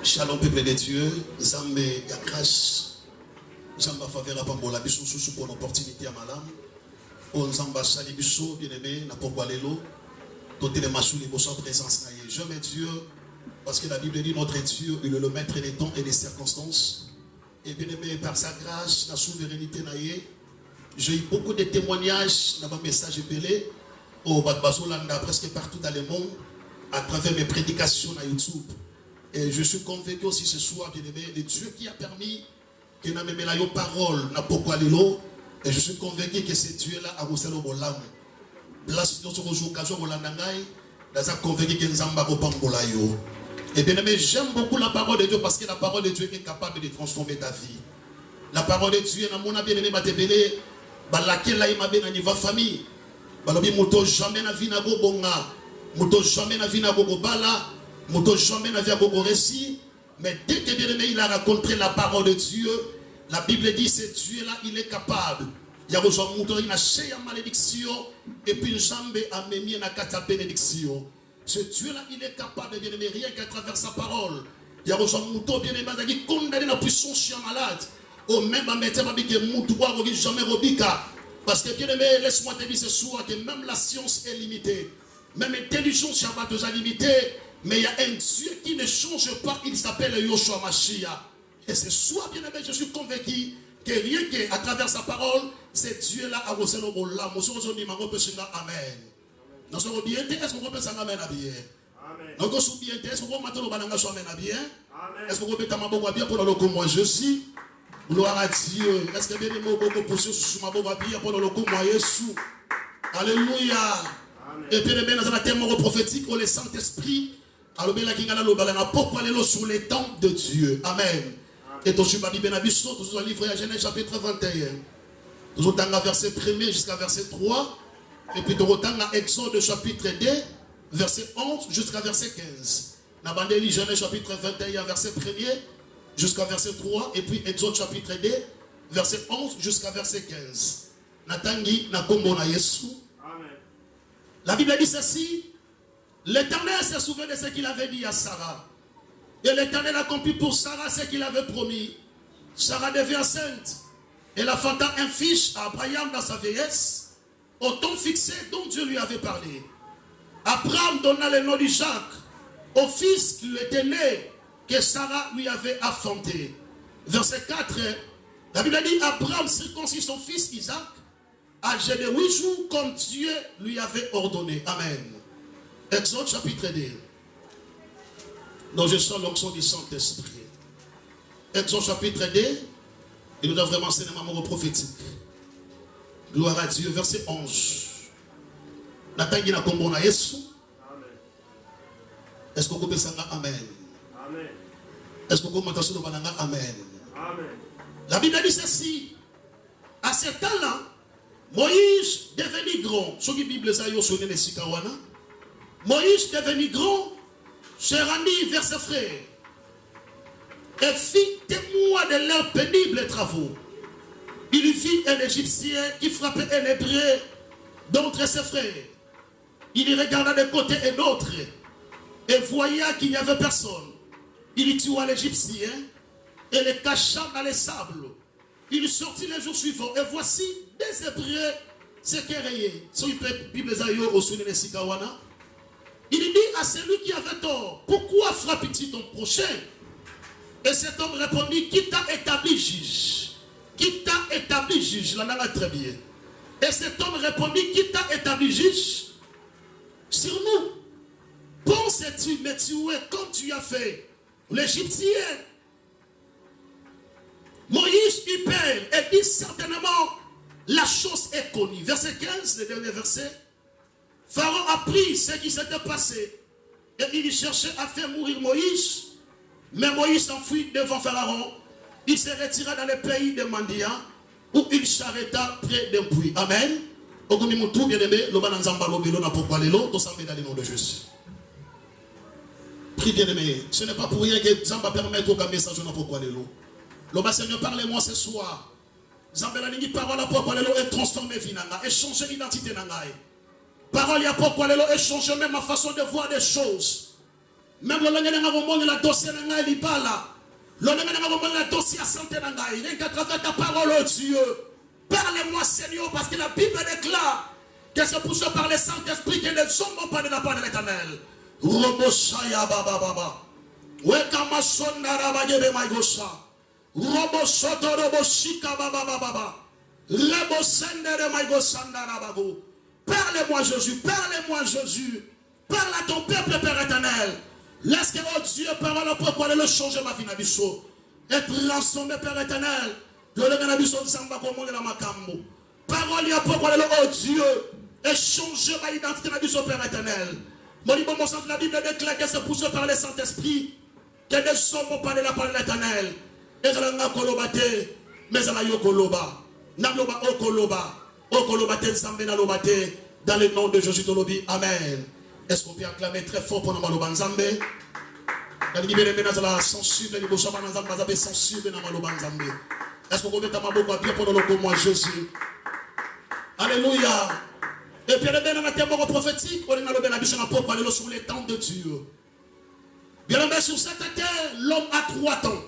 Shalom peuple de Dieu, Zambe ya grâce, Zamba faveur pambola biso sous pour l'opportunité à madame. On Zamba sali biso bien aimé na pourquoi lelo, toté les masouli pour sa présence na ye. Je mets Dieu parce que la Bible dit notre Dieu, il est le maître des temps et des circonstances. Et bien aimé par sa grâce, la souveraineté na ye, j'ai eu beaucoup de témoignages dans mes messages épelés au Bazolanda presque partout dans le monde à travers mes prédications à YouTube. Et je suis convaincu aussi ce soir, bien aimé, de Dieu qui a permis que nous ayons la parole, n'a pourquoi l'élo. Et je suis convaincu que ce Dieu-là a reçu le bolam. Place de ce occasion au Landangaï, nous sommes convaincus que nous avons bolayo. Et bien aimé, j'aime beaucoup la parole de Dieu parce que la parole de Dieu est capable de transformer ta vie. La parole de Dieu, dans mon bien aimé, m'a tébélé, laquelle là il m'a bien niveau famille. Balobi muto jamais na vie na go bonga, muto jamais na vie na go bala. Moto jamais n'a vu un récit, mais dès que bien aimé il a rencontré la parole de Dieu, la Bible dit ce Dieu là il est capable. Il y a besoin de moto il a chez malédiction et puis jambe a mis na kata bénédiction. Ce Dieu là il est capable de bien aimer rien qu'à travers sa parole. Il y a besoin de moto bien aimé qui condamne la puissance chien malade. Au même à mettre ma bique moto jamais robika parce que bien aimé laisse-moi te dire ce soir que même la science est limitée, même l'intelligence est limitée. Mais il y a un Dieu qui ne change pas, il s'appelle Yoshua Mashiach. Et ce soir, bien aimé, je suis convaincu que rien qu'à travers sa parole, ce Dieu-là a reçu le bon là. Amen. Nous sommes bien, est-ce qu'on peut s'en amener à bien? Nous sommes bien, est-ce qu'on peut maintenant s'amener à bien? Est-ce qu'on peut t'amener à bien pour le coup, moi je suis? Gloire à Dieu. Est-ce que bien aimé, on peut poursuivre sur ma bonne bien pour le coup, moi Jésus? Alléluia. Et puis, bien dans un thème prophétique, où le Saint-Esprit. Alors, bien, pourquoi aller sur les temps de Dieu. Amen. Et tout sur Bible, toujours le livre à Genèse chapitre 21. Toujours dans verset 1er jusqu'à verset 3. Et puis, toujours dans Exode chapitre 2, verset 11 jusqu'à verset 15. Dans Genèse chapitre 21, verset 1er jusqu'à verset 3. Et puis, Exode chapitre 2, verset 11 jusqu'à verset 15. Natangi, Nakombo, na Yesu. La Bible dit ceci. L'Éternel se souvient de ce qu'il avait dit à Sarah. Et l'Éternel accomplit pour Sarah ce qu'il avait promis. Sarah devient enceinte. Elle enfanta un fils à Abraham dans sa vieillesse, au temps fixé dont Dieu lui avait parlé. Abraham donna le nom d'Isaac au fils qui lui était né, que Sarah lui avait enfanté. Verset 4, la Bible dit, Abraham circoncit son fils Isaac, âgé de 8 jours, comme Dieu lui avait ordonné. Amen. Exode chapitre 2. Donc je sens l'onction du Saint-Esprit. Exode chapitre 2. Il nous a vraiment enseigné un mot prophétique. Gloire à Dieu. Verset 11. Natangi na kombo na Yesu. Est-ce que vous pouvez dire Amen? Est-ce que vous pouvez dire Amen? La Bible dit ceci. À ce temps-là, Moïse devenu grand. Ce qui Bible ça y est les Sikawana. Moïse devenu grand, se rendit vers ses frères et fit témoin de leurs pénibles travaux. Il vit un Égyptien qui frappait un Hébreu d'entre ses frères. Il y regarda de côté et d'autre et voyant qu'il n'y avait personne. Il tua l'Égyptien et le cacha dans les sables. Il sortit les jours suivants et voici des Hébreux se querellaient. Sur la Bible Zayo au Soudan de Sikawana. Il dit à celui qui avait tort, pourquoi frappes-tu ton prochain? Et cet homme répondit, qui t'a établi juge? Qui t'a établi juge? Là, là, très bien. Et cet homme répondit, qui t'a établi juge? Sur nous. Penses-tu me tuer comme tu as fait l'Égyptien? Moïse eut peur et dit certainement, la chose est connue. Verset 15, le dernier verset. Pharaon apprit ce qui s'était passé et il cherchait à faire mourir Moïse, mais Moïse s'enfuit devant Pharaon. Il se retira dans le pays de Mandia où il s'arrêta près d'un puits. Amen. Bien aimé, dans le nom de Jésus. Prie bien aimé, ce n'est pas pour rien que Zamba permet aucun message n'a pourquoi l'élo. Le Seigneur, parlez-moi ce soir. Zamba la ligne parole à pourquoi l'élo est transformé finalement, et changer l'identité nangaï. Parole à pourquoi l'élo est changé même ma façon de voir des choses. Même le langage la dossier n'a pas. Le langage la dossier à santé n'a pas. Rien qu'à travers ta parole, oh Dieu. Parlez-moi, Seigneur, parce que la Bible déclare que c'est pour ça par le Saint-Esprit que ne sommes pas de la part de l'Éternel. Roboshaya baba baba. Wekama sonda rabagebe maigosha. Robosoto roboshika baba baba. Rebosende de maigosanda rabago. Parlez-moi Jésus, parlez-moi Jésus. Parle à ton peuple, Père éternel. Laisse que, oh Dieu, parole pour aller le changer ma vie nabiso. Et transformer, Père éternel. Le nabiso samba comme la makambo. Parole pour aller, oh Dieu, et changer ma identité nabiso, Père éternel. Mon sens, la Bible déclare que c'est poussé par le Saint-Esprit. Que des sommes pour parler la parole de l'éternel. Et ça l'a kolobate, mais ça l'a yokoloba. Nabloba okoloba. Okolobate sambe na lobate. Dans le nom de Jésus Tolobi. Amen. Est-ce qu'on peut acclamer très fort pour nous Nzambe? La libéré la sensible, les bochama Nzambe sensible na maloba Nzambe. Est-ce qu'on peut mettre ma boca bien pour nous moi Jésus? Alléluia. Et puis, il y a un témoin prophétique, on a la biche pour aller sur les temps de Dieu. Bien aimé, sur cette terre, l'homme a 3 temps.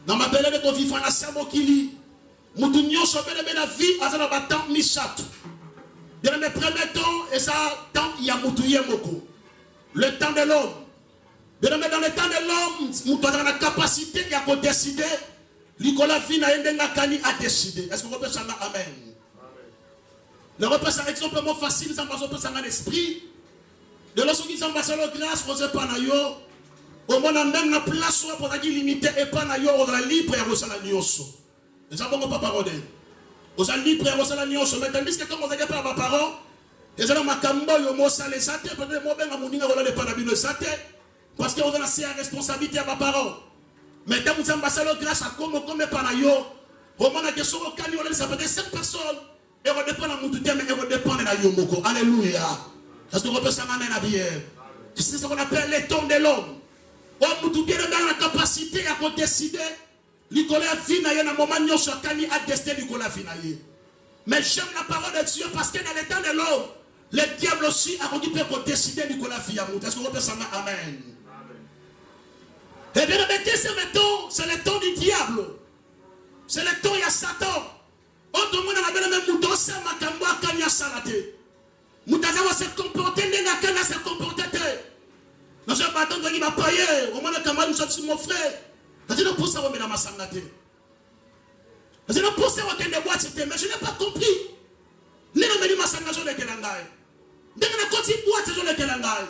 Dans ma belle de vivre, on a cerveau qui lit. Moutounion, je vais la vie, à la temps, mi-chat. Bien aimé, premier temps, et ça, temps, il y a moutouye moko. Le temps de l'homme. Bien aimé, dans le temps de l'homme, nous avons la capacité, il y a qu'on décider. Nicolas Vina a décidé. Est-ce qu'on peut ça? Amen. Le repas, c'est un exemple facile, ça passe un esprit. De lorsqu'on dit ça passe la grâce, on ne sait pas nayo. Au moins, on a même la place pour dire limité et pas nayo, on a libre et on a la nioso. Les gens ne vont pas parler. On a libre et on a la nioso. Mais tandis que quand on a pas ma parole, les gens ma cambo, yo mo sa les saté, peut-être moi ben amoninga on a pas la Bible saté, parce qu'on a la responsabilité à ma parole. Mais quand vous avez la grâce à comme pas nayo, au moins la question au cani, on a ça peut être 5 personnes. Et on dépend de mon mais on dépend de la Yomoko. Alléluia. Parce qu'on peut s'en amener à bien. C'est ce qu'on appelle les temps de l'homme. On nous dit dans la capacité à décider. Nicolas Finaye, dans le moment où on a décidé Nicolas Finaye. Mais j'aime la parole de Dieu parce que dans les temps de l'homme, le diable aussi a occupé pour décider Nicolas Finaye. Est-ce qu'on peut s'en amener? Amen. Et bien, c'est le temps du diable. C'est le temps où il y a Satan. Tout le monde a la même mouton, c'est ma cambo à Kanya Salate. Moutazawa se comporter, n'a qu'à se comporter. Dans un bâton qui m'a payé, au moins le camarade, nous sommes mon frère. J'ai dit, non, pour ça, on met dans ma sanglate. J'ai dit, non, pour ça, on met des boîtes, mais je n'ai pas compris. N'est pas mis ma sanglate sur les Kelangai. Dès qu'on a continué boîte sur les Kelangai.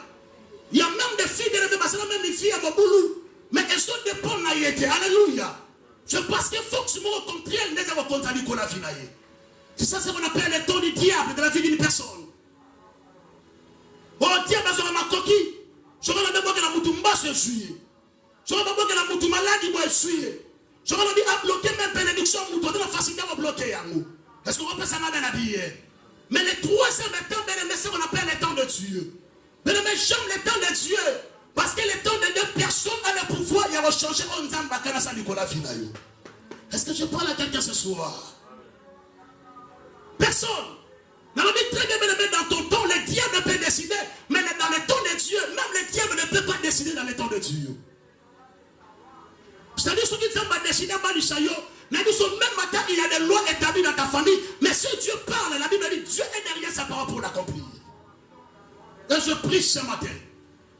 Il y a même des filles, même des filles à mon boulot. Mais elles sont des bonnes naïvetés. Alléluia. C'est parce qu'il faut que ce mot contraire n'est pas contre Nicolas Finaye. C'est ça ce qu'on appelle le temps du diable de la vie d'une personne. Oh, diable, je vais ma coquille. Je vais la que la moutoumba se suit. Je vais que la moutouma malade doit suivre. Je vais dire à bloquer même bénédiction mouton de la facilité à bloquer. Est-ce qu'on peut s'en aller habiller? Mais le troisième temps, c'est ce qu'on appelle le temps de Dieu. Mais j'aime le temps de Dieu. Parce que le temps de Dieu, personne n'a le pouvoir de changer Nicolas Finaye. Est-ce que je parle à quelqu'un ce soir? Personne. Dans le très bien, dans ton temps, le diable peut décider. Mais dans le temps de Dieu, même le diable ne peut pas décider dans le temps de Dieu. C'est-à-dire, ceux qui va décider, même matin, il y a des lois établies dans ta famille. Mais si Dieu parle, la Bible dit Dieu est derrière sa parole pour l'accomplir. Et je prie ce matin.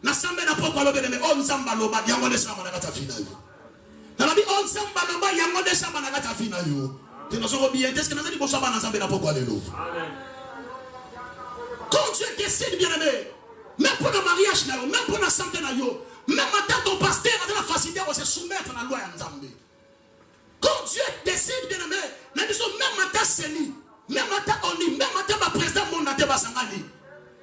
N'assemble n'a pas parlé de mais on s'en loba, il y a un dessin à la final. Dans la vie, on s'en loba, il y a un dessin à la final. Tu nous as bien, est-ce que nous avons dit qu'on s'en va ensemble n'a pas parlé de l'eau? Quand Dieu décide, bien aimé, même pour le mariage, même pour la santé, même maintenant ton pasteur a de la facilité de se soumettre à la loi ensemble. Quand Dieu décide, bien aimé, nous disons même maintenant c'est lui, même maintenant on dit, même maintenant ma président mon naté basangani.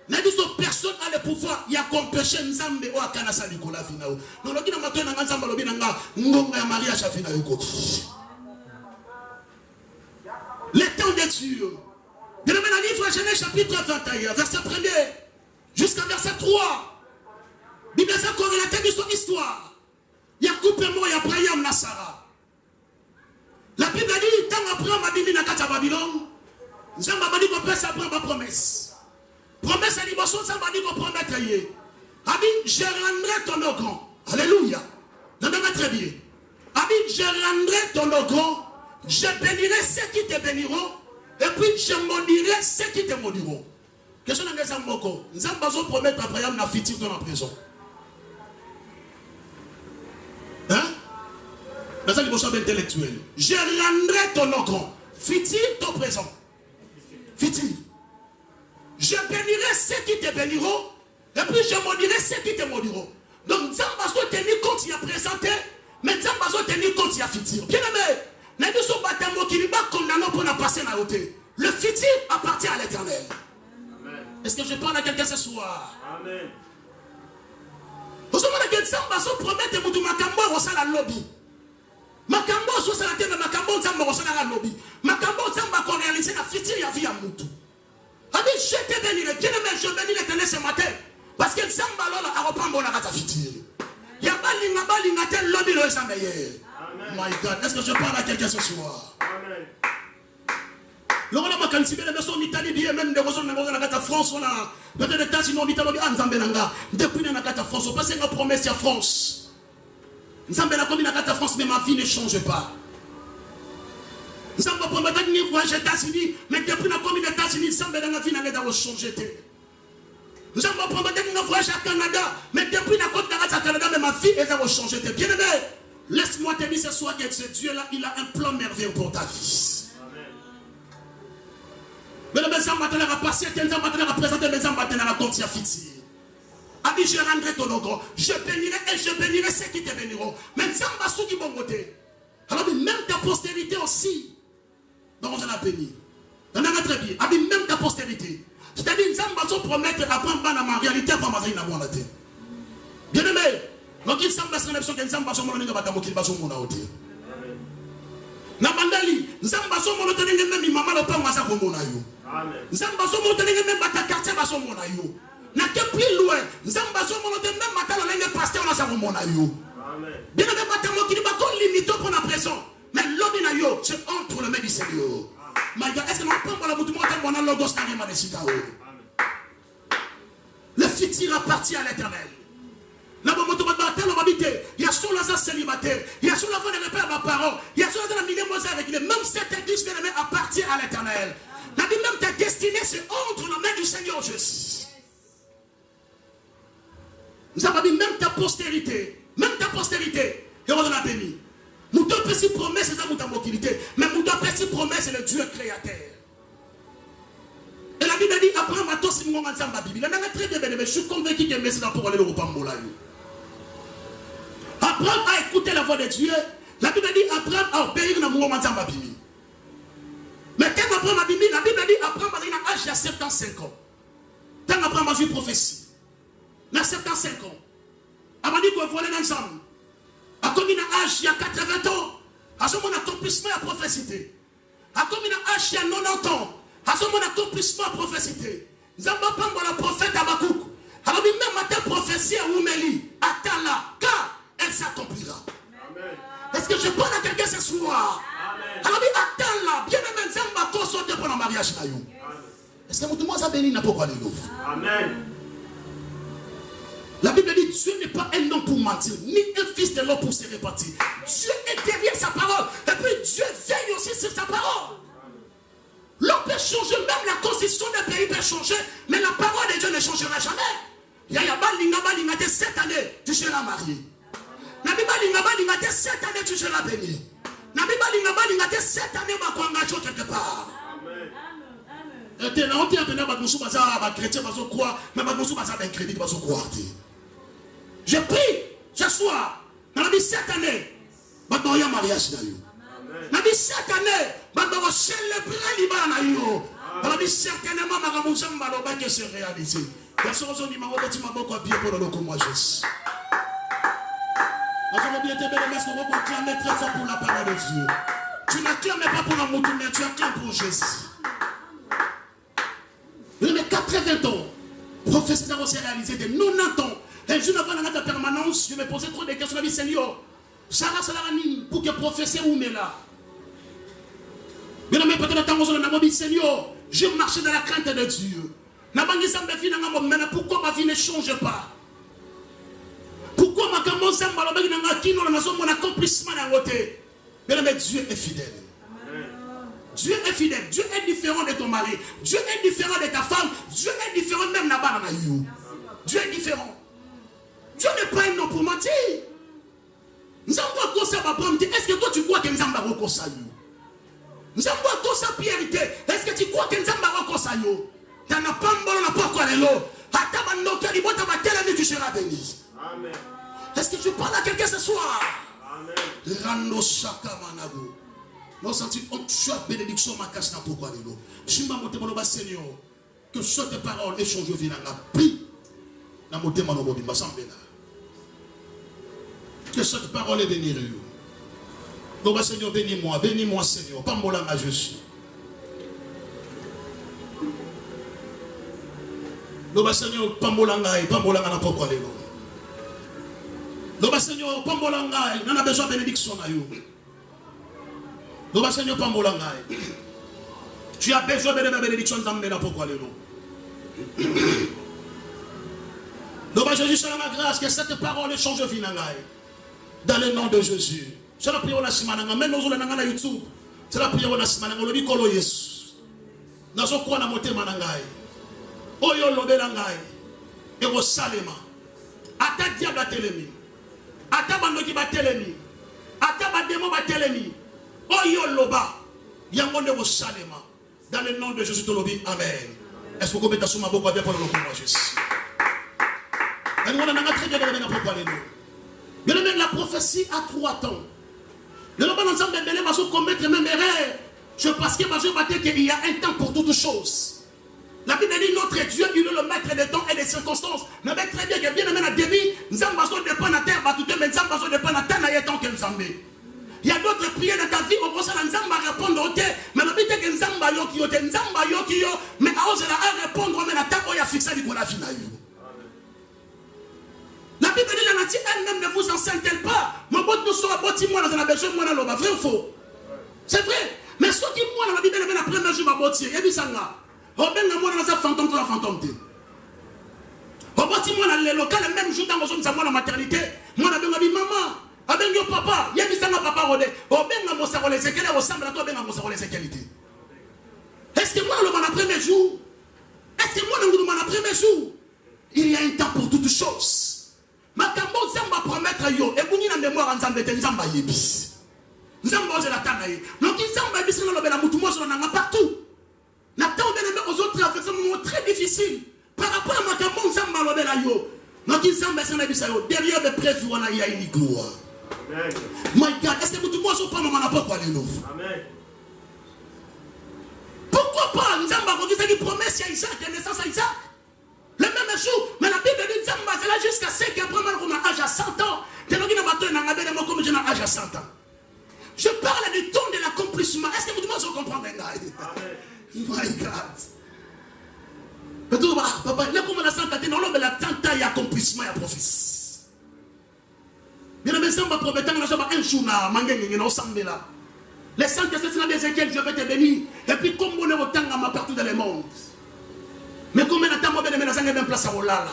Nous disons personne a le pouvoir, il y a comme péché Nzambe ou Akanasa Nicolas Finao. Nous le disons maintenant dans Nzambe lobi nanga ngonga mariage à Finao. Le temps de Dieu. Dans le livre Genèse chapitre 21, verset 1er jusqu'à verset 3. Bible ça corrélaté de son histoire. Il y a coupé moi, il y a Abraham Nassara. La Bible dit tant Abraham a dit à Babylone, Nzambe a dit qu'on peut s'apprendre ma promesse. Promesse à l'immotion, ça m'a dit qu'on promet. je rendrai ton eau grand. Alléluia. Donnez-moi très bien. Je rendrai ton eau grand. Je bénirai ceux qui te béniront. Et puis je maudirai ceux qui te maudiront. Question de Nzamboko. Nzambazo promettre après yam na fitir dans la prison. Hein? Mais ça, il faut intellectuel. Je rendrai ton eau grand. Fitir ton présent. Fitir. Je bénirai ceux qui te béniront. Et puis je maudirai ceux qui te maudiront. Donc Nzambazo tenir compte il y a présenté. Mais Nzambazo tenir compte il y a fitir. Bien aimé. Le futur appartient à l'Éternel. Est-ce que je parle à quelqu'un ce soir? Amen. Vous savez que Nzambazo promet que vous makambo rosala lobby. Makambo rosala te mais makambo Nzamba rosala lobby. Makambo Nzamba ko réaliser la futur ya vie à mutu. Abi je te bénis, bien aimé, je bénis l'Éternel ce matin parce que Nzamba lola a repambo na kata futur. Ya balinga te lobby lo sa meilleur. My God, est-ce que je parle à quelqu'un ce soir? Amen. Le roi de ma canne, si bien en Italie, bien même des raisons de la France, on a peut-être des États-Unis, en Italie, en Zambelanga, depuis la France, on passe une promesse à France. Zambela comme la France, mais ma vie ne change pas. Zambela promet de voyage aux États-Unis, mais depuis la commune des États-Unis, Zambela vie n'a pas changé. Zambela promet de voyage à Canada, mais depuis la côte d'Arabie à Canada, mais ma vie n'a changé. Bien aimé. Laisse-moi te dire ce soir que ce Dieu-là, il a un plan merveilleux pour ta vie. Mais le maison maintenant a passé, le maison maintenant a présenté, le maison maintenant a continué à fixer. Abi, je rendrai ton nom, je bénirai et je bénirai ceux qui te béniront. Mais ça va ceux qui vont voter. Alors, même ta postérité aussi, donc on a béni. On a très bien. Abi, même ta postérité. C'est-à-dire, ça va promettre à prendre en réalité, à prendre en la tête. Bien aimé. Donc il semble que Nzamba so mono ngaba tamokili baso mona oti. Na bandali Nzamba so mono tenenge même mama lo pa masa ko mona yo. Amen. Nzamba so mono tenenge même bata quartier baso mona yo. Na ke plus loin Nzamba so mono tenenge même matalo lenge pasteur na sa ko mona yo. Amen. Bien que bata mokili ba ko limite pour la présent. Mais l'homme na yo c'est entre le mains du Seigneur. My God, est-ce que on prend la mutu mo ta mona logos na ngema de sitao. Le futur appartient à l'Éternel. Il y a sur la célibataire, il y a sur la voie de repère à parents, il y a sur la milieu avec les même cette église bien aimée appartient à l'Éternel. Même ta destinée c'est entre les mains du Seigneur Jésus. Nous avons dit même ta postérité, et on a béni. Nous devons précis promesse, c'est ça nous avons mobilité, mais nous devons précis promesse, c'est le Dieu créateur. Et la Bible dit Abraham a tous ces moments dans la Bible. Il a très bien béni, mais je suis convaincu que le message pour aller au Pambola. Abraham a écouté la voix de Dieu. La Bible dit Abraham a obéi dans le moment de la Bible. Mais quand Abraham a dit, la Bible dit Abraham a l'âge de 75 ans. Quand Abraham a vu prophétie, il a 75 ans. Avant dit qu'on volait ensemble. A comme il a âge il y a 80 ans. À ce moment accomplissement à prophétie. A comme il a âge il y a 90 ans. À ce moment accomplissement à prophétie. Nous avons pas la prophète Abakouk. Alors même matin prophétie à Oumeli, à Tala, car elle s'accomplira. Est-ce que je parle à quelqu'un ce soir? Alors attends là, bien aimé, Nzamba consorte pour le mariage. Est-ce que tout le monde a béni n'importe quoi de nous? Amen. La Bible dit Dieu n'est pas un homme pour mentir, ni un fils de l'homme pour se répartir. Dieu est derrière sa parole. Et puis Dieu veille aussi sur sa parole. L'homme peut changer, même la constitution d'un pays peut changer, mais la parole de Dieu ne changera jamais. Cette année, tu seras marié. Cette année, tu seras béni. Cette année, tu vas engager quelque part. Je prie ce soir, dans la vie cette année, je vais un mariage. Dans la vie cette année, je vais célébrer l'Iban. Dans la vie certainement, je vais se réaliser. Très fort pour la parole de Dieu. Tu n'acclames pas pour la mouton, mais tu acclames pour Jésus. Il y a 80 ans, prophétie s'est réalisé de 90 ans. Un jour avant la permanence, je me posais trop de questions. Je me dis, Seigneur, Sarah Salarani, pour que prophétie où mais là. Mais non, mais peut-être dans le temps, Seigneur, je marchais dans la crainte de Dieu. Pourquoi ma vie ne change pas? Pourquoi ma caméra Zamba lobaki na ngakino na nazo mon accomplissement na ngote. Mais Dieu est fidèle. Dieu est fidèle. Dieu est différent de ton mari. Dieu est différent de ta femme. Dieu est différent même là-bas dans la you. Dieu est différent. Dieu n'est pas un homme pour mentir. Est-ce que toi tu crois que Nzamba va reconnaître? Nzamba kosa pierrité. Est-ce que tu crois que Nzamba va reconnaître? T'en as pas mbolo na pas quoi lelo. Hata banoka li bota batela ni tu seras béni. Amen. Est-ce que tu parles à quelqu'un ce soir? Amen. Rando shaka manago. Nous sentons on choix bénédiction ma casse na pourquoi lelo. Shimba motema no Seigneur. Que soit tes paroles échange vinanga pris. Na motema no bobimba sambela. Que cette parole est bénie. Donc, Seigneur, bénis-moi, Seigneur. Pas mon langue, je suis. Donc, Seigneur, pas mon langue, n'importe quoi. Donc, Seigneur, pas mon langue, on a besoin de bénédiction. Donc, Seigneur, pas mon langue. Tu as besoin de la bénédiction de n'importe quoi. Donc, Jésus, c'est la grâce que cette parole change de vie. Dans le nom de Jésus. C'est la prière de la Simananga. Même nous sommes sur YouTube. C'est la prière de la Simananga. On dit que Jésus. Nous sommes quoi dans mon thème manangai. Oyo lobelangai. Et au salema. Ata diable a telemi. Ata bandoki ba telemi. Ata bademo ba telemi. Oyo loba. Yangonde au salema. Dans le nom de Jésus te lobi. Amen. Est-ce que vous pouvez t'assumer beaucoup bien pour le nom de Jésus? Et nous on a très bien de pourquoi les noms. La prophétie a 3 temps. Le nom ensemble de Belém va se commettre même erreur. Je pense qu'il y a un temps pour toutes choses. La Bible dit notre Dieu, il est le maître des temps et des circonstances. Nous savons très bien que bien aimé à début, nous avons besoin de prendre la terre, mais nous avons besoin de prendre la terre dans temps que nous avons. Il y a d'autres prières dans ta vie, on pense que nous allons répondre au terre. Mais la Bible dit que nous allons répondre, mais à répondre, mais la terre, il y a fixé du coup la vie. La Bible dit la nature elle-même ne vous enseigne-t-elle pas? Mon bot nous sera bâti moi dans un abeille, moi dans l'eau, vrai ou faux? C'est vrai. Mais ce qui moi dans la Bible, la première jour va bâtir. Il y a dit ça là. On ben moi dans un fantôme, dans la fantôme. On bâti moi dans le local, le même jour dans moi dans la maternité. Moi dans dit maman, avec yo papa, il y a dit ça là papa rodé. On ben dans mon cerveau les séquelles, ressemble à toi ben dans mon cerveau les séquelles. Est-ce que moi dans le premier jour? Est-ce que moi dans le premier jour? Il y a un temps pour toutes choses. Makambo Nzamba promettre yo et buni na mémoire Nzamba te Nzamba yebi. Nzamba oze la tanaye. Donc Nzamba yebi sina lobela mutu mo sona nga partout. Na temps de aux autres traverser un moment très difficile par rapport à Makambo Nzamba lobela yo. Donc Nzamba sina yebi sa yo derrière le prévu on a y a une gloire. Amen. My God, est-ce que mutu mo so pas maman na pas quoi les nous? Amen. Pourquoi pas Nzamba quand il dit promesse à Isaac, naissance à Isaac? Le même jour, mais la Bible dit Nzamba c'est là jusqu'à 5 ans, après qu'on a âge à 100 ans. Comme j'ai un âge à 100 ans. Je parle du temps de l'accomplissement. Est-ce que vous demandez si vous comprenez? My God. Mais tout papa, là comme on a 100 ans, on a la 30 ans, il y a accomplissement, il y a prophétie. Bien aimé, Nzamba promettant, on a un jour, on a ensemble là. Les 100 ans, c'est d'Ézéchiel, je vais te bénir. Et puis comme on est au temps, on partout dans le monde. Mais combien de temps on a une place à Olala?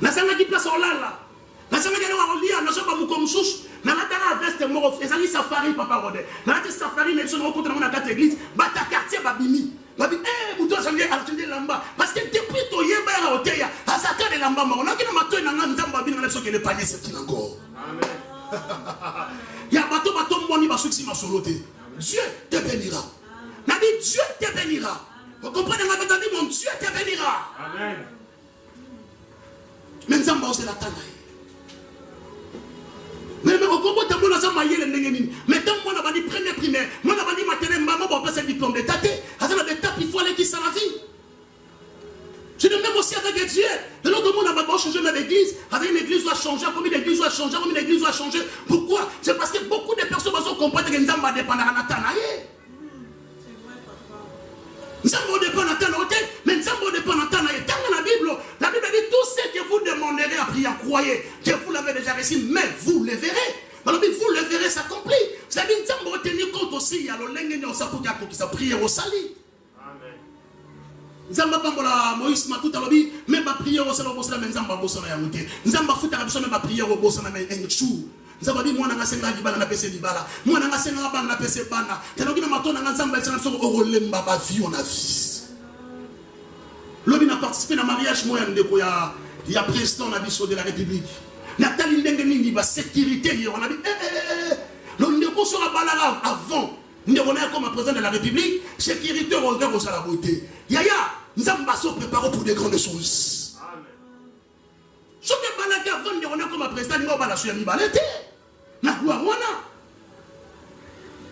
Na sanga qui place à Olala. Na sanga qui est à Olia, na sanga comme souche. Na la terre veste mort. Et ça dit safari papa rodé. Na la safari mais on rencontre dans la quatre église. Bata quartier babimi. Babi muto sanga atende lamba. Parce que depuis to yeba ya hoteya. Asaka de lamba ma. On a qui na mato na nzamba bi na leso que le panier c'est qui encore. Amen. Ya bato moni ba succès ma soloté. Dieu te bénira. Na dit Dieu te bénira. Vous comprenez, mon Dieu te bénira. Amen. Mais nous avons la tanaï. Mais au combat, nous avons maillé les nénémines. Mais tant qu'on a dit primaire, moi on a dit maternelle, maman va passer le diplôme de tate. À ça, l'étape, il faut aller qui ça la vie. Je dis même aussi avec Dieu. De l'autre monde, on a changé même l'église. Avec une église doit changer, comme une église doit changer, comme une église doit changer. Pourquoi? C'est parce que beaucoup de personnes vont comprendre que nous avons dépendre de la tanaï. Nous avons dépend de la hôtel, mais nous avons dépend de la Bible. La Bible dit tout ce que vous demanderez à prier, croyez que vous l'avez déjà reçu, mais vous le verrez. Alors, vous le verrez s'accomplir. C'est-à-dire que nous avons tenir compte aussi, il y a le lingue pour qu'il prière au salut. Amen. Nzamba pambola Moïse Matuta lobi même ba prière au salon bossa même nzamba bossa na yamuté nzamba futa ka biso même ba prière au bossa na un chou nzamba bi mwana ngasenga libala na pese libala mwana ngasenga bana na pese bana tanoki na matona nzamba esana so olemba ba vie on a vie lobi na participer na mariage moya ndeko ya président na biso de la République Nathalie ndenge nini ba sécurité on a dit le ndeko sera balara avant ndeko na comme président de la République sécurité on regarde au sala beauté yaya Nzamba se prépare pour des grandes choses. Amen. Ce que Balaka avant de revenir comme président, nous allons la mi balete. Na gloire wana.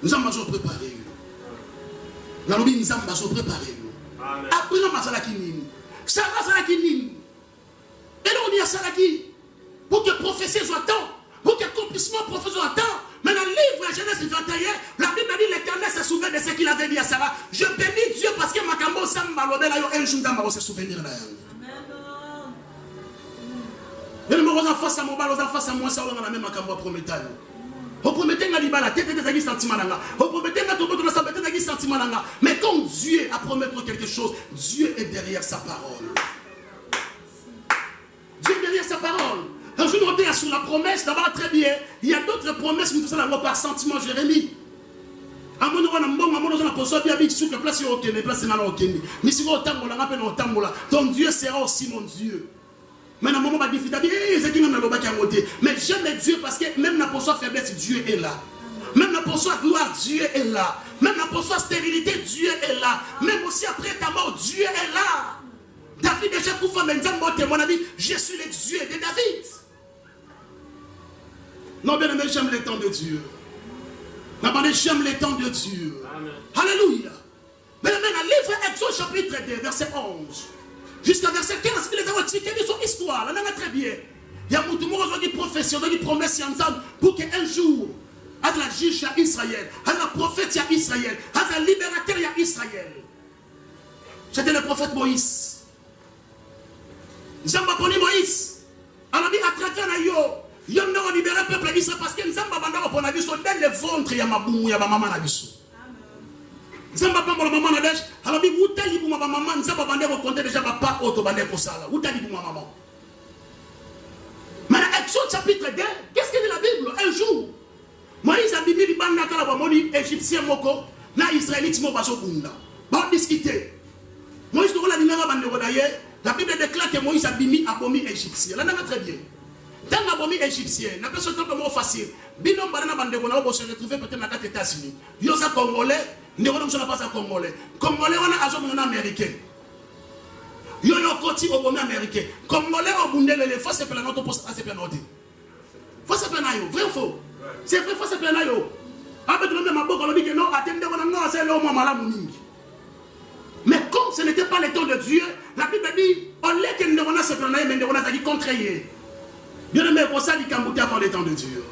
Nzamba se préparer. La lobi Nzamba se préparer. Amen. Après on masala kinini. Sara sala kinini. Et là on dit à Salaki pour que prophétie soit temps, pour que accomplissement prophétie soit temps. Mais dans le livre de Genèse 21, la Bible dit l'Éternel se souvient de ce qu'il avait dit à Sarah. Je bénis Dieu parce que Makambo Samba Lobela un jour dans se souvenir là. Et nous avons face à mon bal, face à moi, ça on a même Makambo prometteur. Vous promettez nga libala tête des sentiments là. Vous promettez nga tobo na sabete des sentiments là. Mais quand Dieu a promettre quelque chose, Dieu est derrière sa parole. Dieu est derrière sa parole. Un jour, on est sur la promesse, d'abord très bien. Il y a d'autres promesses, mais tout ça, par sentiment, Jérémie. À mon moment, on a posé bien vite sur que place au Kenya, place dans le Kenya. Mais si vous avez autant, ton Dieu sera aussi mon Dieu. Mais à un moment, on va dire, mais j'aime Dieu parce que même dans la faiblesse, Dieu est là. Même dans la gloire, Dieu est là. Même dans la stérilité, Dieu est là. Même aussi après ta mort, Dieu est là. David déjà couvre mon ami, je suis le Dieu de David. Non, bien aimé, j'aime les temps de Dieu. J'aime les temps de Dieu. Amen. Alléluia. Mais dans le livre Exode chapitre 2, verset 11, jusqu'à verset 15, il les a expliqué son histoire. Là, on a très bien. Il y a beaucoup de gens qui professent, qui promettent ensemble pour qu'un jour, à la juge à Israël, à la prophète à Israël, à la libérateur à Israël. C'était le prophète Moïse. Nzamba poni Moïse. Alors, à travers la yo. Yon a libéré le peuple d'Israël parce que Nzamba banda ko pona biso dans le ventre ya mabumu ya ba mama na biso. Nzamba pamba la mama na desh, alors bi utali bu ma mama Nzamba banda ko compter déjà pas auto banda ko sala. Utali bu ma maman. Mais dans Exode chapitre 2, qu'est-ce que dit la Bible? Un jour, Moïse a bimi li banda kala ba moni égyptien moko na israélite mo baso bunda. Ba discuter. Moïse to la dinga banda ko d'ailleurs, la Bible déclare que Moïse a bimi abomi égyptien. Là on a très bien. Dans la bombe égyptienne, n'a pas ce temps facile. Binom banana bande on se retrouver peut-être dans les États-Unis. Yosa congolais, ne on ne pas congolais. Congolais on a azom américain. Yo koti au bombe américain. Congolais au bundele les fois c'est plein notre poste à c'est plein notre. Faut c'est plein yo, vrai faux. C'est vrai faut c'est plein yo. Avec le même boko on dit que non, attendez on a non c'est là moi malamu mingi. Mais comme ce n'était pas le temps de Dieu, la Bible dit on l'est que nous on a c'est plein mais on a dit contraire. Bien aimé, pour ça, il y a avant le temps de Dieu.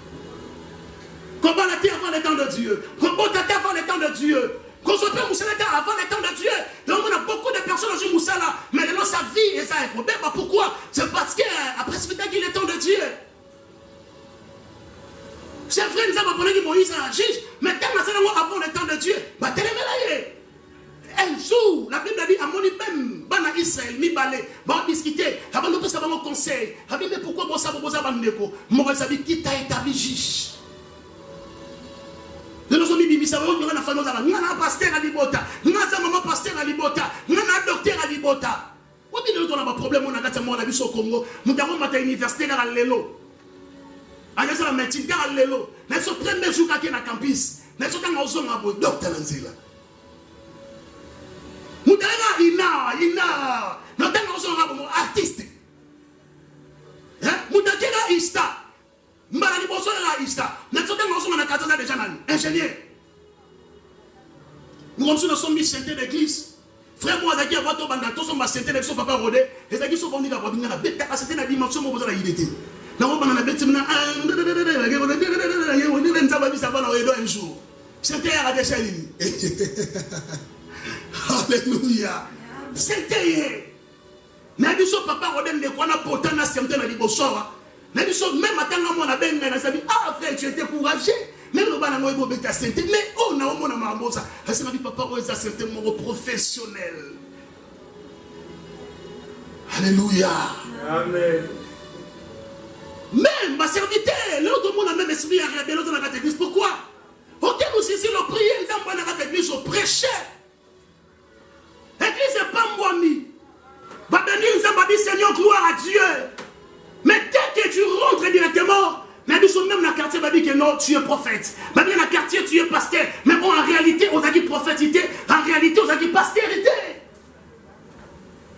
Comment la terre avant le temps de Dieu. Comment la terre avant le temps de Dieu. Quand on peut mousser la terre avant le temps de Dieu. Donc on a beaucoup de personnes dans ce moussa-là. Mais dans sa vie, et ça est problème. Pourquoi? C'est parce qu'après ce qu'il est temps de Dieu. C'est vrai, nous avons parlé de Moïse à la juge. Mais quand on a avant le temps de Dieu, bah, t'es les un jour, la Bible a dit à mon même, Bana Israël, mi balé, va discuter, avant de tout ça, mon conseil. Mais pourquoi bon ça, bon ça, bon neko? Moi, ça dit qui t'a établi juge. De nos amis, Bibi, ça va, on a fait nos amis, on a un pasteur à Libota, on a un maman pasteur à Libota, on a un docteur à Libota. On dit que nous avons un problème, on a gâté mon avis au Congo, nous avons une université à Lelo. On a la médecine à Lelo. Nous sommes premier jour à la campus. Nous sommes dans un docteur Nanzila. Moudara ina notanga osonga bomo artiste Moudakera ista mbala ni boso la ista notanga osonga na katana déjà nani ingénieur nous sommes mis santé d'église frère moi zaki abato banda to somba santé de son papa rodé et zaki so bondi ka bodinga na beta ka santé na dimension mo boza la idée na ko bana na beti na nzaba bisa bana oedo un jour santé à la déchéline. Alléluia. C'était Nabiso papa Rodem de Kwana Potana Semte na Libosoa. Nabiso même attendant mon abenga na sabi ah frère tu étais courageux. Même le bana moyebo beta santé mais oh na omona mambosa. Ça m'a dit papa o ça santé mon professionnel. Alléluia. Amen. Même ma serviteur, l'autre monde a même esprit à révéler dans la église. Pourquoi? Ok, nous ici, nous prions, nous avons dans l'église, nous prêchons. L'église n'est pas moi mis. Va venir, nous avons dit Seigneur, gloire à Dieu. Mais dès que tu rentres directement, mais nous sommes même dans le quartier, va dire que non, tu es prophète. Va dire dans le quartier, tu es pasteur. Mais bon, en réalité, on a dit prophétité. En réalité, on a dit pastérité.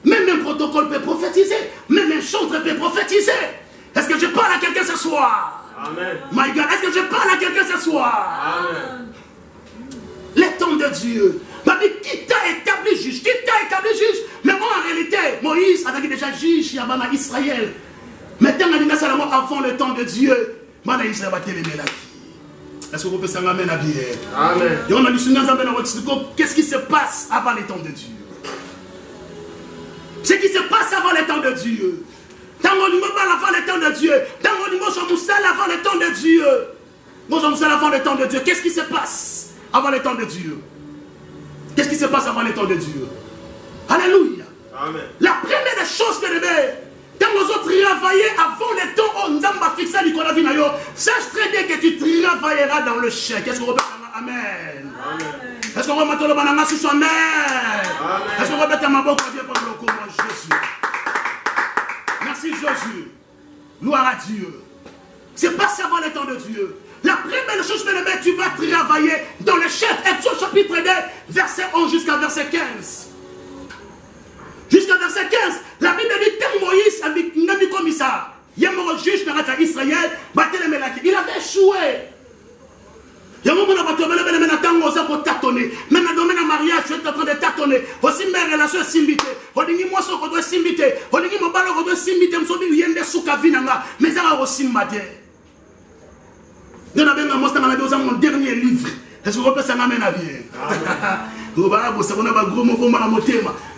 Même un protocole peut prophétiser. Même un chanteur peut prophétiser. Est-ce que je parle à quelqu'un ce soir? Amen. My God, est-ce que je parle à quelqu'un ce soir? Amen. Les temps de Dieu. Qui t'a établi juge? Qui t'a établi juge? Mais moi, en réalité, Moïse a déjà juge à Israël. Mais tant que avant le temps de Dieu, est-ce que vous pouvez s'en amener à bien? Amen. Qu'est-ce qui se passe avant le temps de Dieu? Ce qui se passe avant le temps de Dieu. Tant qu'on nous parle avant le temps de Dieu. Tant qu'on nous parle avant le temps de Dieu. Nous sommes avant le temps de Dieu. Qu'est-ce qui se passe avant le temps de Dieu? Qu'est-ce qui se passe avant le temps de Dieu? Alléluia. Amen. La première des choses que nous quand nous autres travaillons avant le temps où nous avons fixé du coronavirus, sache très bien que tu travailleras dans le chèque. Est-ce qu'on répète Amen? Amen. Est-ce qu'on remet le banana sur soi? Amen. Est-ce qu'on remet ma boque pour le coup, Jésus? Merci Jésus. Gloire à Dieu. C'est pas ça avant le temps de Dieu. La première chose que tu vas travailler dans le chèque. Exode chapitre 2, verset 11 jusqu'à verset 15. Jusqu'à verset 15, la Bible dit que Moïse a mis comme ça. Il y a un juge dans Israël, il avait échoué. Il y a un moment où il a tâtonné. Même dans le domaine de mariage, tu es en train de tâtonner. Aussi, mes relations s'imiter. On dit moi, je dois s'imiter. On dit mon ballon, je dois s'imiter. Je me dis, il y a des sous qui viennent. Mais ça va aussi m'aider. Nous avons mon dernier livre. Est-ce que vous pouvez s'en amener à bien?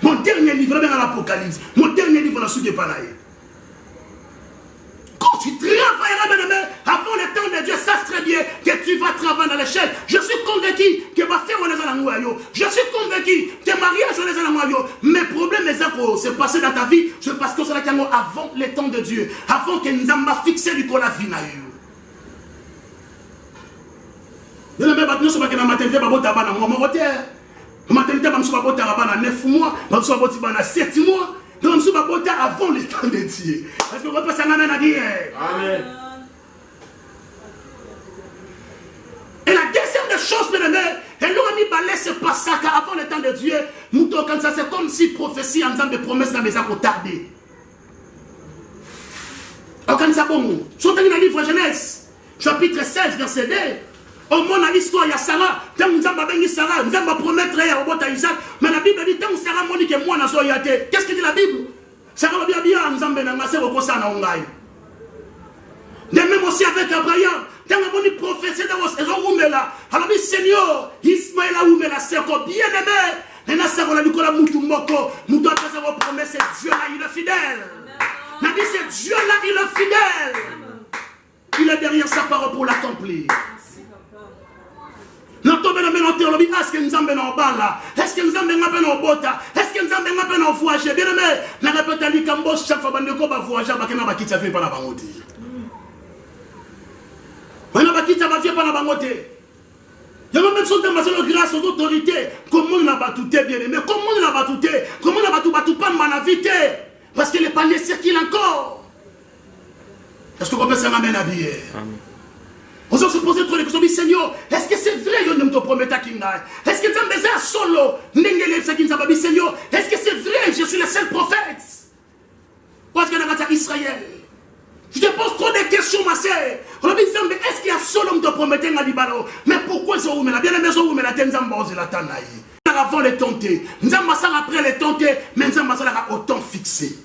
Mon dernier livre dans l'Apocalypse. Mon dernier livre dans le sud quand tu travailleras avant le temps de Dieu, sache très bien que tu vas travailler dans l'échelle. Je suis convaincu que ma femme est dans la je suis convaincu que mariage est dans la mes problèmes c'est passé dans ta vie, c'est parce que c'est avant le temps de Dieu, avant que nous avons fixé du col à vie. Je ne sais pas si je maternité, je vais 9 mois, je vais 7 mois. Donc, je vais avant le temps de Dieu. Est-ce que vous pouvez s'en amener à dire? Amen. Et la deuxième des choses, elle nous a mis balai ce passage avant le temps de Dieu. C'est comme si prophétie en disant de promesses dans la maison tardé. Quand ça bon, sur le livre Genèse, chapitre 16, verset 2. Au moins, dans l'histoire, il y a Sarah. Tant que nous avons Sarah, nous avons promettre à Isaac. Mais la Bible dit, tant que Sarah m'a dit que moi, je suis athée. Qu'est-ce que dit la Bible? Sarah va bien, nous avons fait un peu de même aussi avec Abraham. Tant que nous avons prophétisé dans le là. Alors, Seigneur, Ismaël a ouvert la serre, bien aimé. Et la serre, on a dit que la moutou moko, nous devons faire une promesse, c'est Dieu là, il est fidèle. On a dit, c'est Dieu là, il est fidèle. Il est derrière sa parole pour l'accomplir. Nous sommes en est-ce que nous sommes en bas? Est-ce que nous sommes en bota? Est-ce que nous sommes en voyage? Bien aimé, la répète à l'Ikambo, chaque fois que nous sommes en voyage, nous sommes en quitte à faire par la bangote. Nous sommes en quitte à faire par la bangote. Il y a même chose de grâce aux autorités. Comment on a battu, bien aimé? Comment on a battu? Comment on a battu pas ma vite? Parce qu'il n'est pas nécessaire encore. Est-ce que vous pouvez s'en amener à dire? On se pose trop les questions, Seigneur, est-ce que c'est vrai que nous te promettons qu'il y a? Est-ce que tu as besoin solo? Seigneur, est-ce que c'est vrai que je suis le seul prophète? Parce que dans Israël, je te pose trop de questions, ma sœur. On a dit, est-ce qu'il y a solo nous te promettons à Libano? Mais pourquoi ils ont la bien aimé, ils ont la tenzamboze la tanaï? Avant les tenter, nous avons après les tenter, mais nous avons au temps fixé.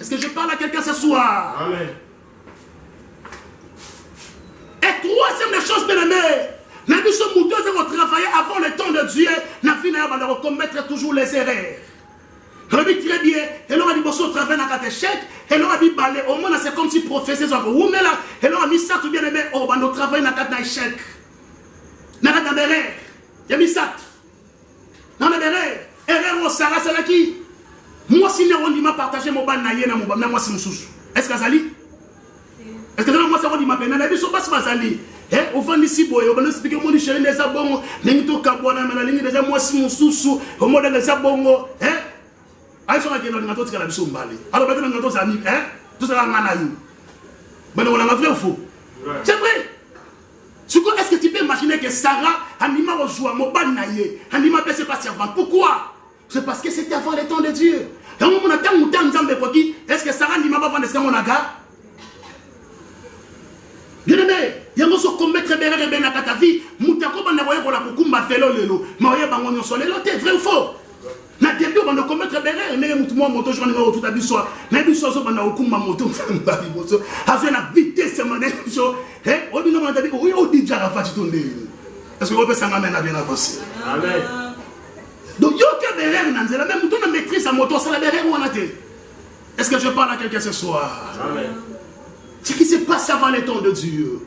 Est-ce que je parle à quelqu'un ce soir? Amen. Et troisième chose, bien aimé, nous avons travaillé avant le temps de Dieu, nous avons commettre toujours les erreurs. On a dit très bien, et l'on a dit, bonsoir, travail dans la échec, et l'on a dit, balai, au moins, c'est comme si prophétie, et l'on a mis ça tout bien aimé, oh, bah, nous travaillons dans la échec. Nous avons des erreurs. Il y a mis ça. Nous avons des erreurs. Erreur au Sarah, c'est là qui? Moi, si je m'a partagé mon ban naïe na mon ban, moi si moussous. Est-ce que ça lit? Est-ce que moi ça va dire ma peine? N'a pas pas ça lit. Au fond ici boy, on va expliquer mon chéri des abongo, n'importe quoi kabona mais la ligne déjà moi si moussous, au modèle des abongo, Aïe sur la question de la tour la sombali. Alors maintenant on a mis tout ça là naïe. Mais on a vrai ou faux? C'est vrai. Est-ce que tu peux imaginer que Sarah anima au joie mon ban naïe, anima peut se passer avant? Pourquoi? C'est parce que c'était avant le temps de Dieu. Est-ce que Sarah n'ima pas vendre ce qu'on a gars? Bien aimé, il y a un mot commettre berre ben à ta vie. Moutako bande voyer pour la kukumba felo lelo. Maoye bangonyo sur lelo, t'es vrai ou faux? Na début bande commettre berre, ne mutumo moto je vais tout à biso. Na biso so bande okumba moto mbabi moto. Avec la vitesse mané so, on dit non on dit oui on dit jara fati tonde. Est-ce que on peut s'amener à bien avancer? Amen. Donc, il y a des rêves, même si on maîtrise sa moto, c'est la derrière où on a été. Est-ce que je parle à quelqu'un ce soir? Amen. Ce qui se passe avant le temps de Dieu.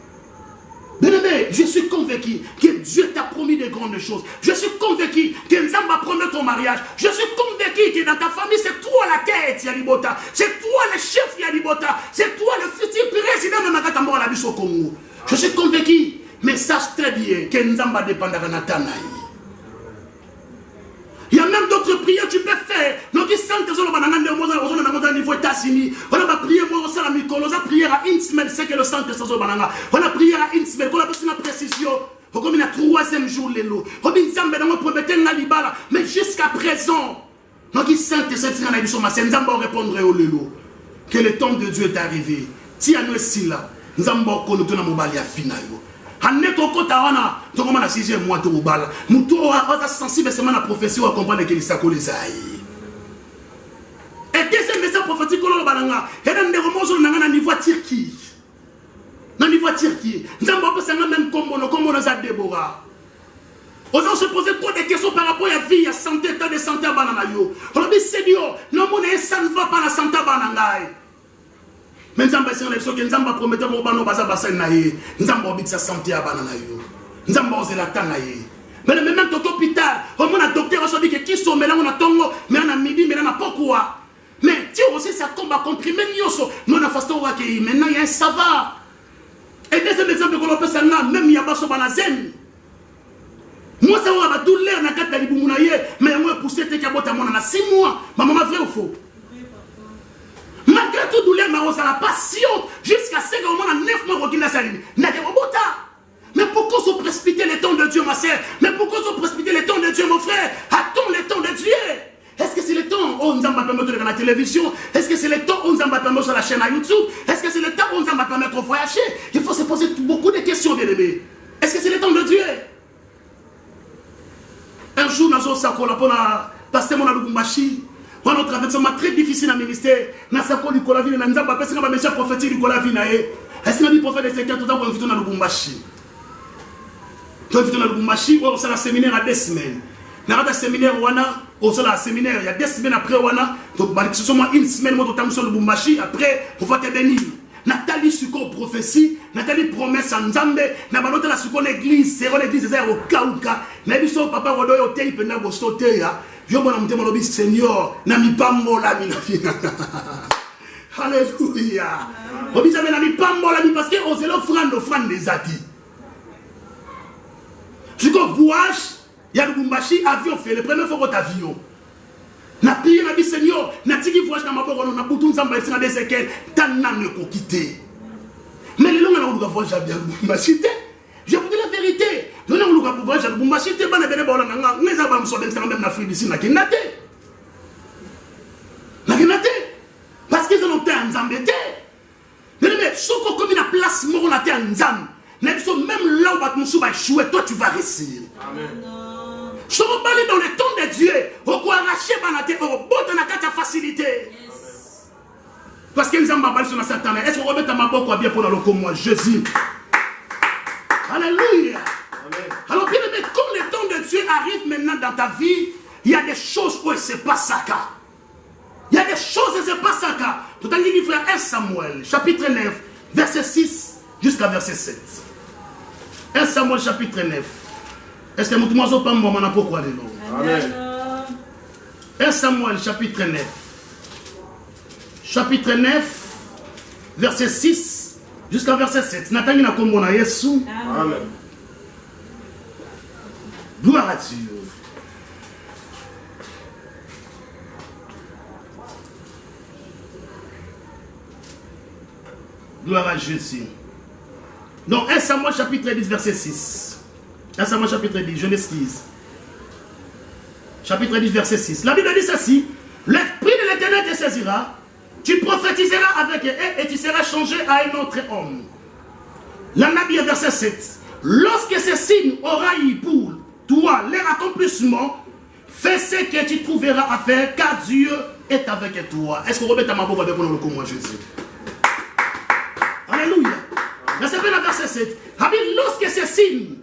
Bien-aimé, je suis convaincu que Dieu t'a promis de grandes choses. Je suis convaincu que Nzamba promet ton mariage. Je suis convaincu que dans ta famille, c'est toi la tête, Yalibota. C'est toi le chef, Yalibota. C'est toi le futur président de Nakatambo à la Bisso Congo. Je suis convaincu, mais sache très bien que Nzamba dépendra de Natanaï. Il y a même d'autres prières que tu peux faire. Donc, ils sentent que on a niveau États-Unis. On a prié, on a prié à une semaine, c'est que le centre de on a prié à une semaine, on a besoin de précision. Comme il y a 3e jour, mais jusqu'à présent, donc ils sentent que cette semaine, nous allons répondre au Lélo. Que le temps de Dieu est arrivé. Si nous sommes là, nous allons connaître nos balais à final. Anet okota wana to koma na 6e mois to bala muto a sensible seulement la prophétie ou comprendre que l'isa kolizai et deuxième message prophétique ko balanga et dans des remozo na niveau Turquie na niveau Turquie nzamba peut sanga même comme on a Déborah on se poser trop de questions par rapport à la vie à santé état de santé banana yo on dit Seigneur non mon ça ne va pas la santé banana. Mais Nzamba c'est une élection que Nzamba promettait pour Bano Baza Bassin Naye. Nzamba obit sa santé à Bananayo. Nzamba ose la tanaye. Mais même dans l'hôpital, on a un docteur qui dit que qui sont mais là on a tongo, mais on a midi, mais on a pourquoi. Mais tu aussi ça combat comprimé nyoso. Nous on a façon que maintenant il y a un savoir. Et deuxième exemple que l'on peut ça même il y a pas so banazen. Moi ça va tout l'air na kata libumunaye, mais moi pousser te kabota mon na 6 mois. Maman vrai ou faux? Malgré tout douleur, on a la passion jusqu'à ce qu'on a 9 mois qu'il a sali. Mais pourquoi se précipiter le temps de Dieu, ma sœur? Mais pourquoi se précipiter le temps de Dieu, mon frère? Attends le temps de Dieu. Est-ce que c'est le temps où on va permettre de la télévision? Est-ce que c'est le temps où on va permettre sur la chaîne à YouTube? Est-ce que c'est le temps où on va permettre de voyager? Il faut se poser beaucoup de questions, bien aimés. Est-ce que c'est le temps de Dieu? Un jour, nous avons sacola pour la pasteur Mona Lubumbashi. On a traversé un très difficile dans le ministère. Nous avons dit que la vie est un peu plus prophétique de la vie. Est-ce que nous avons dit prophète de 50 ans pour inviter dans le Lubumbashi? Nous avons invité dans le Lubumbashi, on a un séminaire à 2 semaines. Nous avons un séminaire on a un séminaire il y a 2 semaines après. Donc, c'est seulement 1 semaine où on a sur le Lubumbashi. Après, on va te bénir. Nathalie Suko prophétie, Nathalie promesse en Nzambe, Nabalota la Suko l'église, c'est l'église c'est au Kauka, Nabiso papa Rodoy au Tei Pena Gostote ya, yo mon amte mon obi Seigneur, Nami Pambola mi na. Alléluia. Obi ça Nami Pambola mi parce que on c'est l'offrande des ati. Suko voyage, il y a le Bumbashi avion fait le premier fois avion. Na prié na dit Seigneur, na tiki voyage na maboko na butu nzamba esi na deseke tanna ne ko quitter. Mais les longs na voyage bien Bumbashite. Je vous dis la vérité. Nous na luka voyage Bumbashite bana bene bola nga ngeza ba mso bensa même na Afrique d'ici na kinate. Na kinate. Parce qu'ils ont été en nzambete. Mais soko comme une place mort na terre nzam. Même là où bat musu ba échouer, toi tu vas réussir. Amen. Si on parle dans le temps de Dieu, on peut arracher banate, on peut na kata facilité. Parce que nous avons parlé sur la Satan. Est-ce qu'on remet à ma boque bien pour le comme moi, Jésus? Alléluia. Alors bien aimé, comme le temps de Dieu arrive maintenant dans ta vie, il y a des choses où il ne se passe ça. Il y a des choses où il ne se passe ça. Tout à l'heure, frère 1 Samuel, chapitre 9, verset 6 jusqu'à verset 7. 1 Samuel, chapitre 9. Est-ce que nous avons pas un moment pourquoi les noms? Amen. 1 Samuel chapitre 9. chapitre 9, verset 6 jusqu'à verset 7. Nathan na kombo na Yesu. Amen. Gloire à Dieu. Gloire à Jésus. Donc 1 Samuel chapitre 10 verset 6. 1 Samuel chapitre 10, je m'excuse. Chapitre 10 verset 6. La Bible dit ceci. L'esprit de l'Éternel te saisira. Tu prophétiseras avec eux et tu seras changé à un autre homme. La Bible verset 7. Lorsque ce signe aura eu pour toi leur accomplissement, fais ce que tu trouveras à faire car Dieu est avec toi. Est-ce qu'on remet ta main avec nous comme Jésus? Alléluia. Là, c'est le verset 7. Lorsque ces signes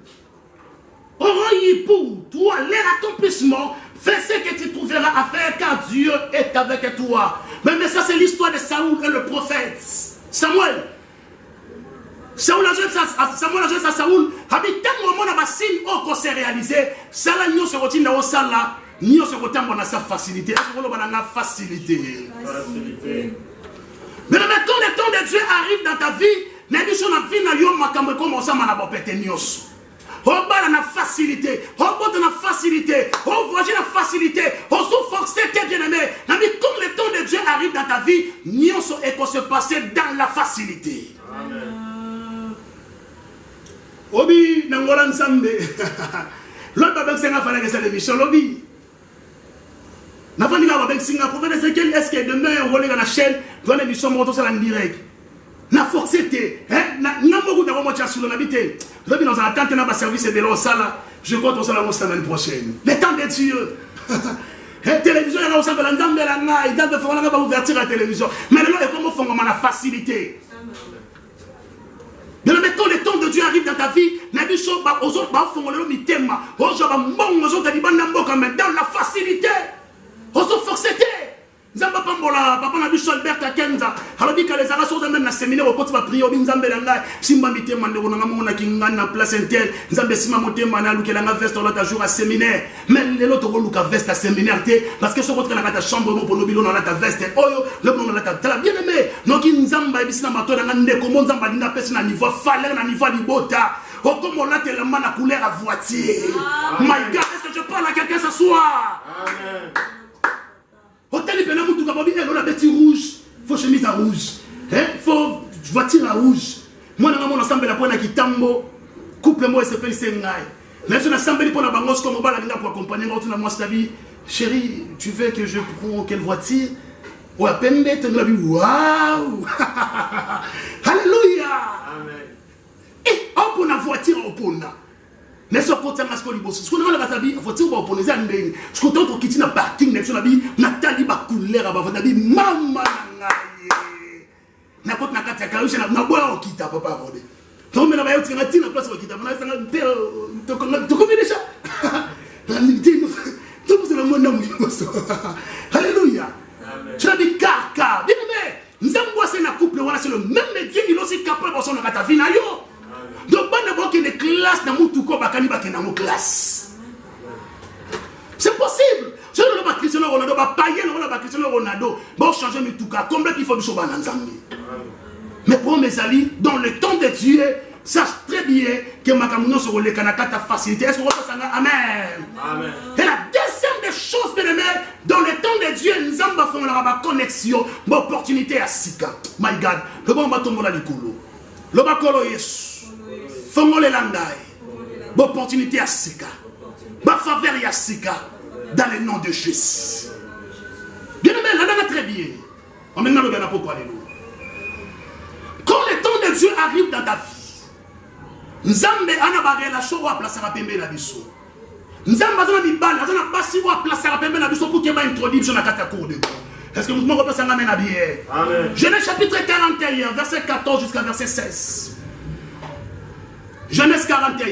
auront eu pour toi leur accomplissement, fais ce que tu trouveras à faire car Dieu est avec toi. Mais ça, c'est l'histoire de Saoul et le prophète. Samuel. Samuel a joué ça, Saoul. Tant moment on a signe qu'on s'est réalisé, ça là, nous se retient dans ça là, nous se retient dans sa facilité. Est-ce qu'on a la facilité? Mais quand le temps de Dieu arrive dans ta vie, n'a dit sur la vie, n'a yo makambo comme ça m'a pété nios. On va dans la facilité, on va dans la facilité, on voit la facilité, on se force tes bien-aimés. N'a dit quand le temps de Dieu arrive dans ta vie, nios est qu'on se passer dans la facilité. Amen. Obi nangola nsambe. L'autre babek senga fallait que c'est l'émission lobby. N'a pas dit que babek singa pour faire Ezekiel, est-ce que demain on va aller dans la chaîne, dans l'émission moto ça en direct. Na forcété, hein, na beaucoup de remontées sur l'habité. Lobby dans un attente na service de l'eau sala. Je compte au salon la semaine prochaine. Le temps de Dieu. Télévision il y a aussi de l'ensemble de la na, il doit faire la ouverture à la télévision. Mais là est comment font comme la facilité. Mais quand le temps de Dieu arrive dans ta vie, n'a dit chose aux autres font le thème, aux autres dans la facilité, aux autres forceté. Zamba pambola, papa n'a vu Albert Kenza. Alors dit que les arras sont même dans séminaire au côté va prier au Binzambe langa. Simba mité mande on a mamona kinga na place intel. Zamba sima moté mana luke langa veste l'autre jour à séminaire. Mais l'autre rôle luka veste à séminaire parce que ce côté dans ta chambre pour nous bilon dans ta veste. Oyo le bon dans ta bien aimé. Donc Nzamba bisina mato dans ndeko mon Nzamba dinga pesi na niveau falaire na niveau libota. Oh comme on a tellement la couleur à voiture. My God, est-ce que je parle à quelqu'un ce soir? Amen. Hôtel il on a des rouge, faut chemise à rouge, faut voiture à rouge. Moi dans mon ensemble la pointe qui tambo, couple moi s'appelle Sengai. Mais sur l'ensemble pour la bangos comme on va la pour accompagner moi dans moi vie. Chérie, tu veux que je prends quelle voiture? Ouais, pembe te la vie. Waouh! Alléluia! Amen. Et on pour la voiture on pour là. Mais ce côté là ce qu'on dit bon, ce qu'on a la basabi, voiture va pour les andeng. Ce qu'on tente quitter na parking na bi natali ba couleur ba va bi mama ngai. Na côté na kati ya kausha na boya okita papa rodé. Donc mais na ba yotinga na place okita, na sanga to comme déjà. La limite tout pour le monde na. Alléluia. Amen. Tu as dit kaka. Bien mais, nzambo c'est na couple wana c'est le même Dieu il aussi capable de son na kata vina yo. Donc, il y a des classes dans mon classe. C'est possible. Je ne sais pas Cristiano Ronaldo, païen, Cristiano Ronaldo. Bon, changer mes tout cas. Combien il faut du choban dans mais pour mes amis, dans le temps de Dieu, sache très bien que ma camouflage sur le Canada ta facilité. Est-ce qu'on va passer? Amen. Amen. Et la deuxième des choses, bien aimé, dans le temps de Dieu, nous avons fait la connexion, l'opportunité à Sika. My God, le bon bâton la likolo. Le bakolo Yesu. Fongo les langaï, l'opportunité à Sika, ma faveur à Sika, dans le nom de Jésus. Bien aimé, là, là, très bien. On maintenant le bien pourquoi les loups. Quand le temps de Dieu arrive dans ta vie, Nzambe anabare la show à placer à pembe la biso. Nzambe azana bibala, azana basi à placer à pembe la biso pour qu'il y ait une introduction à la cour de Dieu. Est-ce que nous pouvons repasser à bien? Amen. Genèse chapitre 41, verset 14 jusqu'à verset 16. Genèse 41,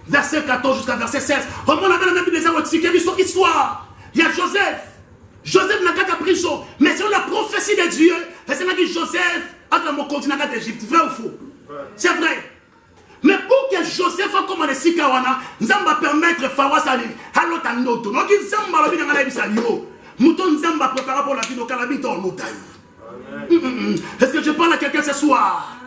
verset 14 jusqu'à verset 16. On a même des histoire. Il y a Joseph. Joseph n'a qu'à prison. Mais c'est la prophétie de Dieu. Et c'est là que Joseph a dans mon continent d'Égypte. Vrai ou faux? C'est vrai. Mais pour que Joseph a commandé Sikawana, nous allons permettre Pharaon Salim. Alors, tu as une autre. Donc, nous allons préparer pour la vie de Calabito en Otaï. Est-ce que je parle à quelqu'un ce soir?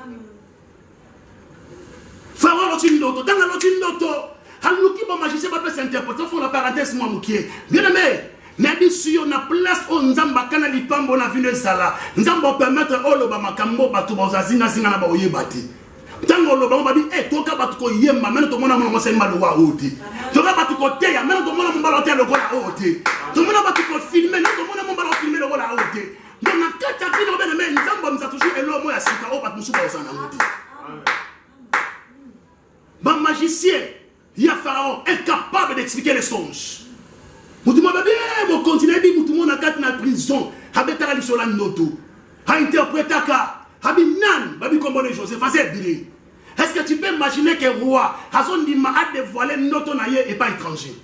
Pharaon l'autre dans l'autre, Halouki ba magicien ba peut s'interpréter. Il faut la parenthèse moi moukié. Bien aimé, Nadi si on a place au Nzamba kana lipambo na vile sala. Nzamba permettre olo ba makambo ba tuboza zinga na ba oyebati. Tango lo ba bi toka ba ko yemba mena to mona mo semba lo wa oti. Toka ba ko teya mena to mona mo ba lo te lo ko la oti. To mona ba ko filmer na to mona mo ba lo filmer lo ko la oti. Donc na kata vile ba na Nzamba mza toujours elo mo ya sika o ba musu ba osana oti. Ba magicien, il y a Pharaon incapable d'expliquer les songes. Moutouma babi, mon continent dit Moutouma na kat na prison, habeta ali sur la noto. Ha interprétaka, habi nan, babi kombone Joseph, c'est bien. Est-ce que tu peux imaginer que roi a son dima a dévoilé noto na ye et pas étranger?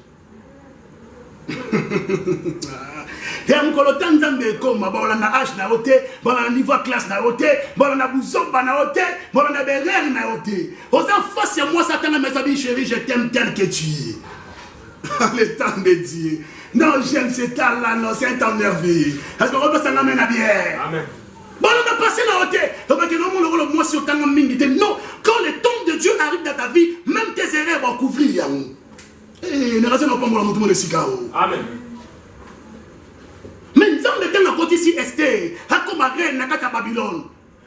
Et à mon Tanzambe comme na âge na ote, na niveau classe na ote, na bouzomba na ote, na berer na ote. Aux enfants c'est moi Satan mes amis chéris, je t'aime tel que tu es. Le temps de Dieu. Non, j'aime cet temps-là, non, c'est un temps merveilleux. Est-ce qu'on peut s'en amener à bien? Amen. Bon, on a passé la hauteur. Non, quand le temps de Dieu arrive dans ta vie, même tes erreurs vont couvrir. Et ne restez pas pour la montre de Sikao. Amen. Mais nous sommes à côté ici, Esther, comme à reine, à Babylone.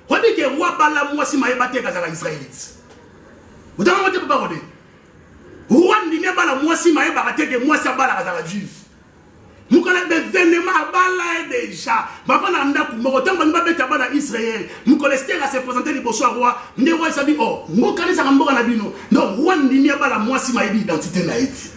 On dit que le roi Bala, moi, si je battu les Israélites. Vous avez entendu pas parler? Roi Nina Bala, moi, si je battu que moi, si je battu les Juifs. Nous connaissons des événements à Bala déjà. Avant d'amener pour autant de battre à Israël. Nous connaissons à se présenter les beaux roi. Nous roi sabi oh, moi connais ça comme bon abino. Non, roi Nina Bala, moi, si je identité naïve.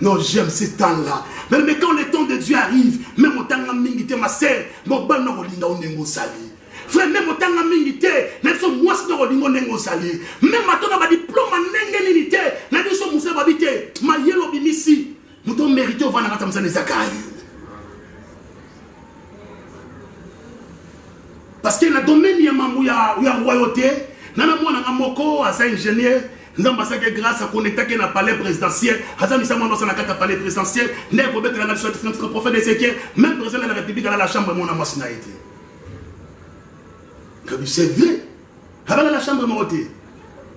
Non, j'aime ce temps-là. Mais quand le temps de Dieu arrive, même au temps de mingité, ma sœur, mon bon nom linga on nengo sali. Frère, même au temps de mingité, même son moi si on lingo nengo sali. Même maintenant ma diplôme nenge nilité, la vie son mousse babité, ma yellow bimisi, mouton mérité au vana katamsa les akai. Parce que le domaine y a mamouya, y a royauté, nana moi nanga moko, asa ingénieur. Nous avons grâce à connecter dans le palais présidentiel. Nous avons dans le palais présidentiel. Nous avons le prophète Ézéchiel. Même le président de la République à la chambre, mon amour, c'est vrai. Avec la chambre, mon côté.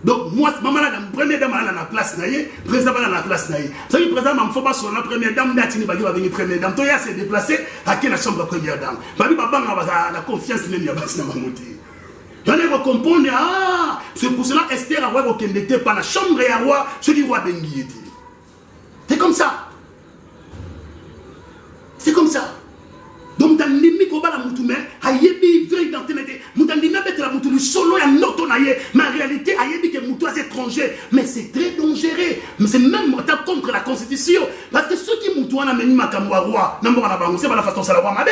Donc, moi, maman, la première dame, elle a la place. Le président a la place. Ça veut dire, le président, il ne faut pas sur la première dame. Il va venir première dame. Il s'est déplacé à la chambre première dame. La confiance, il y a pas de vous allez comprendre, ah, c'est pour cela Esther a roi qui n'était pas la chambre et à roi, ce qui roi Bengi était. C'est comme ça. C'est comme ça. Donc, dans l'ennemi, qu'on va la moutoumé, aïebi, vrai identité, moutandi n'a pas la moutoumé, solo ya noto naïe, mais en réalité, aïebi que moutou est étranger, mais c'est très dangereux. Mais c'est même contre la constitution. Parce que ceux qui moutou en amène ma kamwa roi, n'a pas la la façon ça la roi mabé.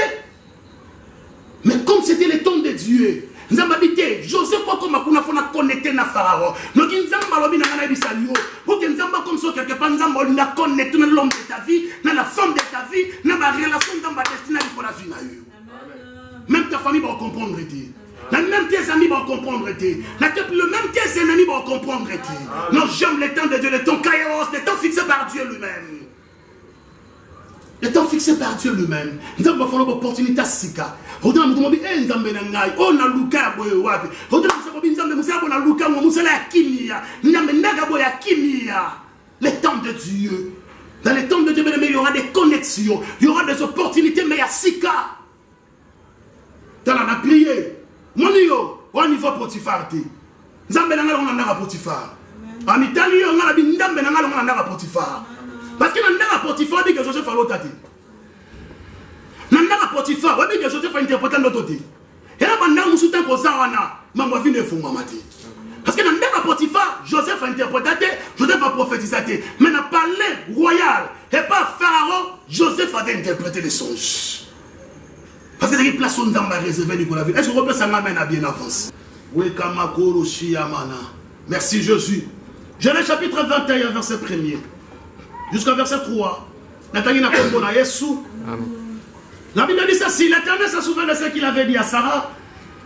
Mais comme c'était le temps de Dieu, nous avons habité, Joseph, comme on a connecté na Pharaon. Donc, nous avons habité dans la vie. Pour que nous avons comme ça, quelque part, nous avons connecté l'homme de ta vie, dans la femme de ta vie, dans la relation dans la destinée pour la vie. Même ta famille va comprendre. Même tes amis vont comprendre. Même tes ennemis vont comprendre. Non, j'aime le temps de Dieu, le temps kairos, le temps fixé par Dieu lui-même. Le temps fixé par Dieu lui-même. Nous avons fait l'opportunité à Sika. On a dit, on a Luka, on a le temps de Dieu. Dans le temps de Dieu, il y aura des connexions, il y aura des opportunités, mais il y a Sika. Dans la prière, mon niveau, au niveau Potiphar. Nous avons Potiphar. En Italie, on a dit, on a Potiphar. Parce que dans Potiphar, dit que Joseph a l'autre. Dans Potiphar, on dit que Joseph a interprété l'autre. Et là, on a un soutien qu'on s'en a. Maman vient de fou, maman. Parce que dans Potiphar, Joseph a interprété, Joseph a prophétisé. Mais dans le palais royal, et pas Pharaon, Joseph avait interprété les songes. Parce que c'est une place où nous avons réservé Nicolas. Est-ce qu'on peut s'en amener à bien avance? Oui, Kamakoro Shiyamana. Merci Jésus. Genèse chapitre 21, verset 1er. Jusqu'au verset 3. Nathalie n'a pas de Yesu. La Bible dit ceci, l'Éternel se souvient de ce qu'il avait dit à Sarah.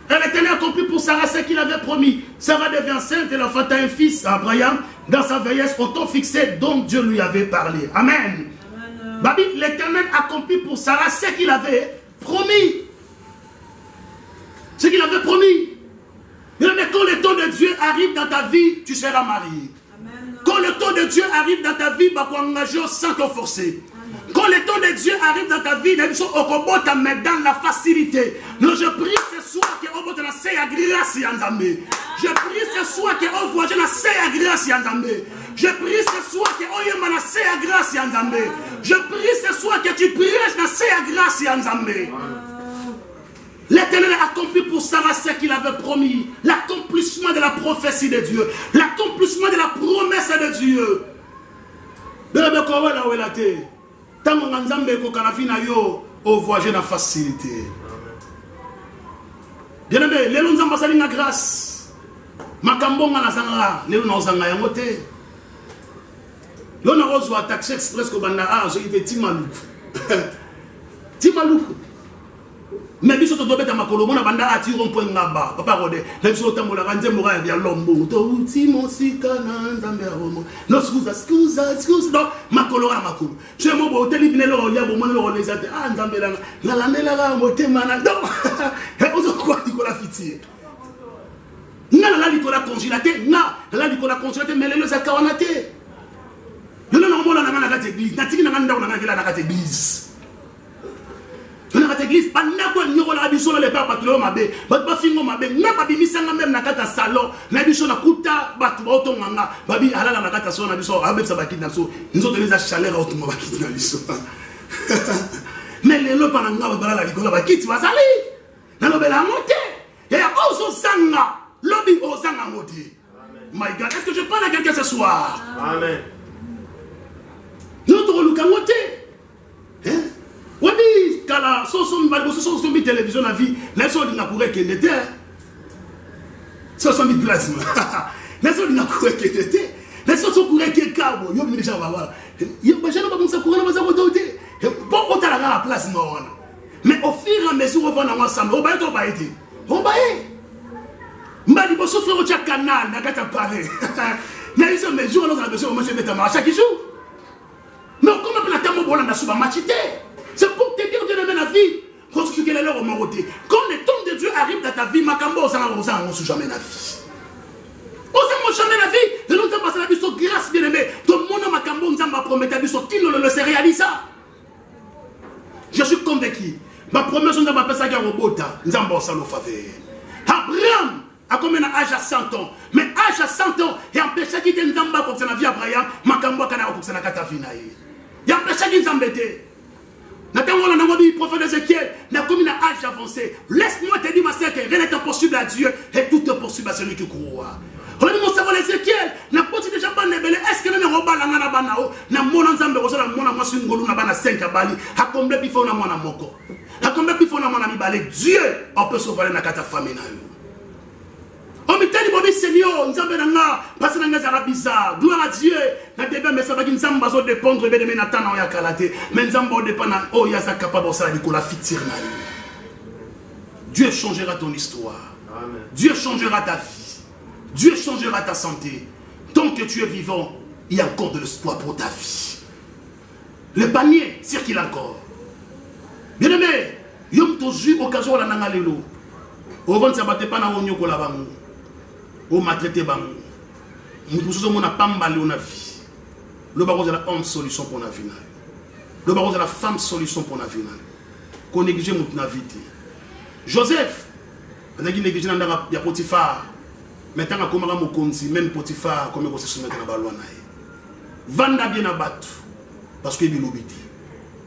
Et l'Éternel accomplit pour Sarah ce qu'il avait promis. Sarah devient enceinte et elle enfanta un fils à Abraham dans sa vieillesse au temps fixé dont Dieu lui avait parlé. Amen. L'Éternel accomplit pour Sarah ce qu'il avait promis. Ce qu'il avait promis. Mais quand le temps de Dieu arrive dans ta vie, tu seras marié. Quand le temps de Dieu arrive dans ta vie, tu vas engager sans te forcer. Quand le temps de Dieu arrive dans ta vie, tu vas te mettre dans la facilité. Non, je prie ce soir que tu vas te grâce en Zambé. Je prie ce soir que tu vas voyager dans grâce en Zambé. Je prie ce soir que tu vas grâce en Zambé. Je prie ce soir que tu prêches dans grâce en Zambé. L'Éternel a accompli pour Sarah ce qu'il avait promis. L'accomplissement de la prophétie de Dieu. L'accomplissement de la promesse de Dieu. Tant que vous avez voyagé dans la facilité. Bien aimé, les gens ont la grâce. Makambo na zanga, les gens ont zanga yangote. L'on a reçu un taxi express au Banda A, j'ai été Timaloukou. Timaloukou. Mais biso to dobeta makolo mona banda ati rompo ngaba papa rode na biso tambola kanze mora ya lombo to uti mosika na nzambe ya romo no scusa no makolo na makolo je mo bo teli binelo ya bo mona lo les ate nzambe la na landela la motema na do ozo kwa tikola fiti na la likola congelaté na la likola congelaté mais les akawanate yo na mola na na kati église na tiki na nganda na ngela na kati église. Dans cette église, pas n'importe qui a dit sur les pères parce que mabe, pas fingo mabe, n'a pas mis ça même na kata salon, n'a dit sur la kuta, batu auto manga, babi ala na kata salon na dit sur abe ça bakit na so, nous autres les chaleur auto bakit na biso. Mais les lots pendant nga bala la likola bakit va sali. Na lobela monte. Et oso sanga, lobby o sanga monte. My God, est-ce que je parle à quelqu'un ce soir? Amen. Notre luka monte. Hein? Wadi kala so mi télévision na vie na so dinga courir que n'était so mi plasma na so dinga courir que n'était na so courir que cabo yo mi déjà voilà yo ba jana ba monsa courir ba za ko doté bon on t'a la place non mais au fur et à mesure on va na ensemble on va être on va mbali bo so frère au canal na kata parler na iso mes jours on a besoin de manger à chaque jour mais comment on a tellement bon na suba machité. C'est pour te dire de la vie. Quand le temps de Dieu arrive dans ta vie, Makambo, on ne sait jamais la vie. On ne sait jamais la vie. De nous avons passé la vie sur grâce, bien aimé. Tout le monde Makambo nous a promis la vie sur qui ne le sait réaliser. Je suis convaincu. Ma promesse, on a passé à Robota. Nous avons passé à faveur. Abraham a combien d'âge à 100 ans. Mais âge à 100 ans, il y a un péché qui est en Zamba pour la vie Abraham. Makambo a pour la Katafina. Il y a un péché qui est en Zambété. Nathan, on a dit, prophète Ézéchiel, n'a commis un âge avancé. Laisse-moi te dire, ma sœur, que rien n'est impossible à Dieu et tout est possible à celui qui croit. On a dit, mon savoir Ézéchiel, n'a pas dit déjà pas nebelé. Est-ce que nous n'avons pas la nana banao, n'a mon ensemble de rosala, mon amour sur une golou, n'a pas la 5 à Bali, à combien de fois on a mon amour, à combien de fois on a mon ami balé. Dieu, on peut sauver la cata famille. On me dit, Seigneur, nous avons parce que nous avons bizarre. Gloire à Dieu. Nous devons mais ça va nous avons dépendre de Nathan ya kalaté. Mais nous avons dépendre oh ya ça capable de ça la fitir. Dieu changera ton histoire. Amen. Dieu changera ta vie. Dieu changera ta santé. Tant que tu es vivant, il y a encore de l'espoir pour ta vie. Le panier circule encore. Bien aimé, yom tozu occasion la nangalelo. Au vent ça batte pas na onyo ko la bango. Au maltraité bang, nous n'a pas mal on a vie. Le baron de la homme solution pour la vie. Le baron de la femme solution pour la vie. Qu'on néglige notre vie. Joseph, on a négligé dans la Potiphar. Maintenant comme on konzi même Potiphar comme on se soumet à la balwa nae. Vanda bien abattu parce que il l'obéit.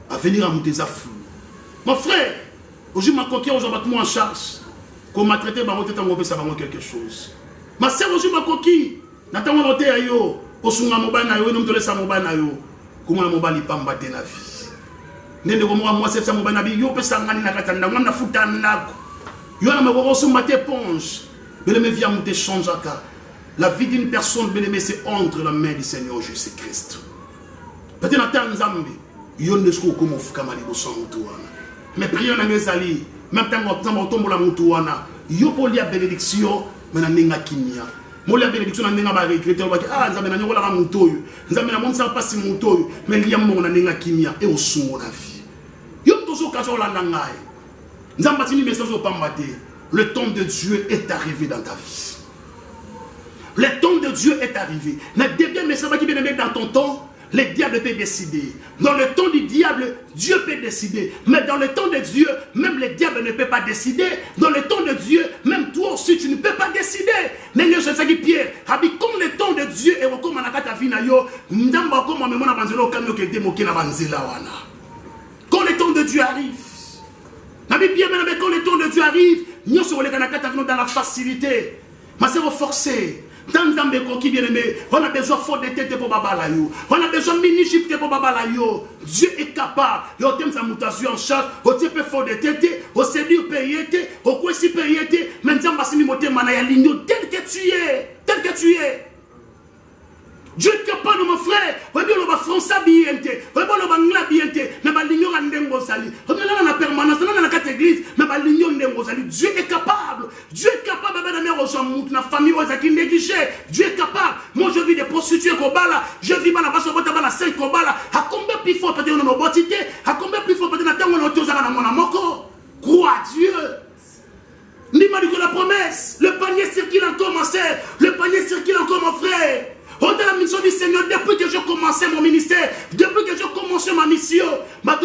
À venir à monter sa flou. Mon frère, aujourd'hui ma coquille aujourd'hui moi en charge. Qu'on m'a traité baron tête en ça va quelque chose. Ma sœur aujourd'hui ma coquille, n'attends pas à yo, au sunga mobile na yo, nous te laisse mobile na yo. Comment la mobile pas m'battre la vie. Nende ko moi c'est ça mobile na bi yo pe sangani na katanda, on na futa nako. Yo na me ko so mate éponge. Mais le vient monter change aka. La vie d'une personne bien aimée c'est entre la main du Seigneur Jésus-Christ. Peut-être na Nzambe, yo ndesko ko mo fuka mali bo son mutuana. Mais prions na ngezali, même tant on tombe la mutuana, yo poli a bénédiction. Mais n'enga kimia. Moi la bénédiction n'enga ba regretter ah nzambe na nyola ka mutoyo. Nzambe na monsa pasi mutoyo. Mais liam mo n'enga kimia et au sungo na vie. Yo tozo kazo la nangai. Nzamba tini message au pambate. le temps de Dieu est arrivé dans ta vie. Le temps de Dieu est arrivé. Mais ça va qui vient dans ton temps, le diable peut décider. Dans le temps du diable, Dieu peut décider. Mais dans le temps de Dieu, même le diable ne peut pas décider. Dans le temps de Dieu, même toi aussi, tu ne peux pas décider. Pierre, comme le temps de Dieu est comme quand le temps de Dieu arrive, quand le temps de Dieu arrive, nous sommes dans la facilité. Mais c'est forcé. On a besoin de tête pour Babalayo. On a besoin de mini-chip pour Babalayo. Dieu est capable. Il y a sa mutation en charge. On peut faire des têtes. On sait dire payer. On peut aussi payer. Maintenant, tel que tu es. Tel que tu es. Dieu est capable, mon frère. On va français bien. On va anglais bien. Mais l'ignorant n'engosali. On a la permanence dans la quatre églises. Mais l'ignorant n'engosali. Dieu est capable. Dieu est capable de mettre aux gens la famille aux qui négligent. Dieu est capable. Moi je vis des prostituées Kobala. Je vis dans la basse de la 5 Kobala. À combien plus fort peut-être nos botité? À combien plus fort peut-être na tango na tozala na mona moko? Crois Dieu. N'importe que la promesse. Le panier circule encore mon frère. Le panier circule encore mon frère. On a la mission du Seigneur depuis que j'ai commencé mon ministère, depuis que j'ai commencé ma mission. La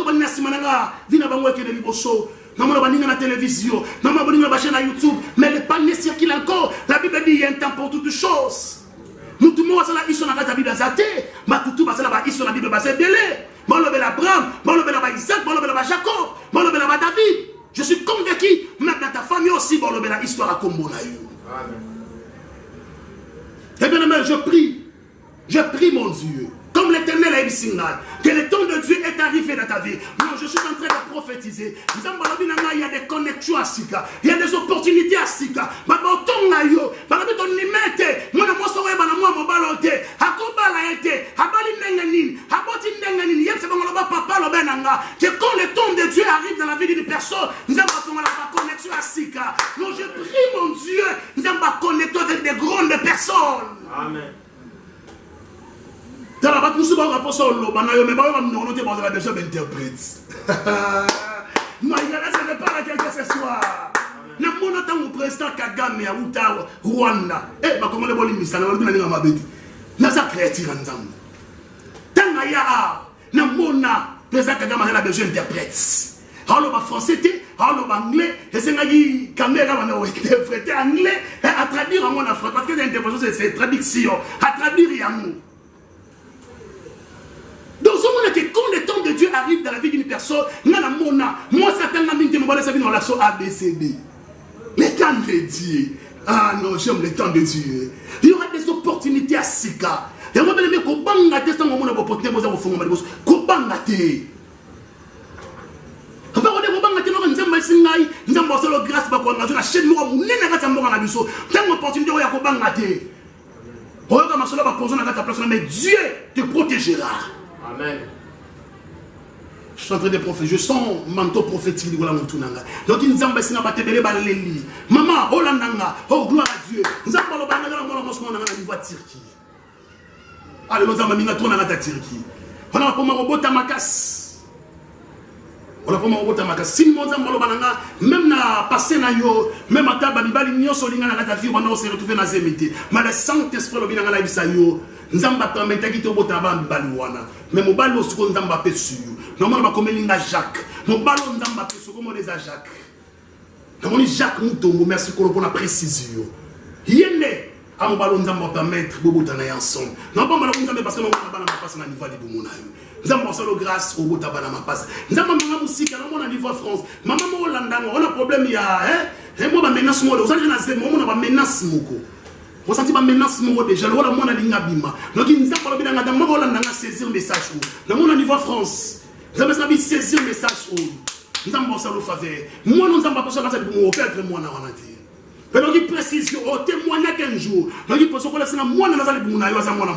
télévision, la chaîne YouTube, mais le panier circule encore. La Bible dit qu'il y a un temps pour toutes choses. Nous tout le monde ils sont dans la Bible azate, mais tout ils sont dans la Bible basée belé. Bon le Abraham, bon le Isaac, bon le Jacob, bon le David. Je suis convaincu, même dans ta famille aussi, bon le histoire à Combo na yo. Amen. Eh bien, je prie mon Dieu, comme l'Éternel a dit, que le temps de Dieu est arrivé dans ta vie. Non, je suis en train de prophétiser. Il y a des connexions à Sika, il y a des opportunités à Sika. Que quand le temps de Dieu arrive dans la vie d'une personne, nous avons la connexion à Sika. Non, je prie mon Dieu, nous avons connecté avec des grandes personnes. Amen. Dans la bataille, nous sommes en rapport au Lobana, mais nous avons besoin d'interprètes. Mais il y a ça ne pas quelque ce soir. Na mona tangu président Kagame ya Utawa Rwanda. Comment le boli misana na ndinga mabeti. Na za créature nzambe. Tanga ya na mona président Kagame a besoin d'interprètes. Alors ba français té, alors ba anglais, et c'est ngaki caméra va interpréter anglais et à traduire en mona français parce que l'interprétation c'est traduction, à traduire yango. Donc, quand le temps de Dieu arrive dans la vie d'une personne, moi, certains m'ont dit, moi, ça vient dans l'action ABCD. Le temps de Dieu. Ah non, j'aime le temps de Dieu. Il y aura des opportunités à Sika. Il y aura des opportunités à mais Dieu te protégera. Amen. Je suis en train de prophétiser. Je sens manteau prophétique de la Moutounanga. Donc, il nous a dit maman, oh landanga, oh gloire à Dieu. Nous avons parlé de la Turquie. Allez, nous avons mis la tourne à la Turquie. On a pour ma robot à Makas. On a pour ma robot à Makas. Si nous avons même na passé na yo, même à Tabanibali, nous sommes dans la vie, on s'est retrouvé dans la Zémité. Mais le Saint-Esprit, nous avons dit Nzamba permettait qu'il te botte avant Balouana. Mais mon ballon, c'est qu'on Nzamba peut sur. Normalement, comme il y a Jacques. Mon ballon, Nzamba peut sur. Comment on les a Jacques? Normalement, Jacques Moutongo, merci pour la précision. Il y a né. À mon ballon, Nzamba permettre de botter ensemble. Non, pas mal, Nzamba parce que nous avons passé dans le niveau de Boumonaï. Nous avons passé grâce au bout de ma passe. Nous avons une musique, nous avons un niveau France. Maman, on a un problème, il y a. Et moi, je menace moi. Vous avez une menace moi. Vous sentez ma menace déjà, le roi de l'Inga Bima. Donc, il nous a parlé de la saisir le message. Dans mon niveau France, nous avons saisir le message. Nous avons pensé à le faveur. Moi, nous avons pensé à le faire moi. Donc, il précise au témoignage qu'un jour, donc il peut se connaître moi dans la Bouna, il va s'en aller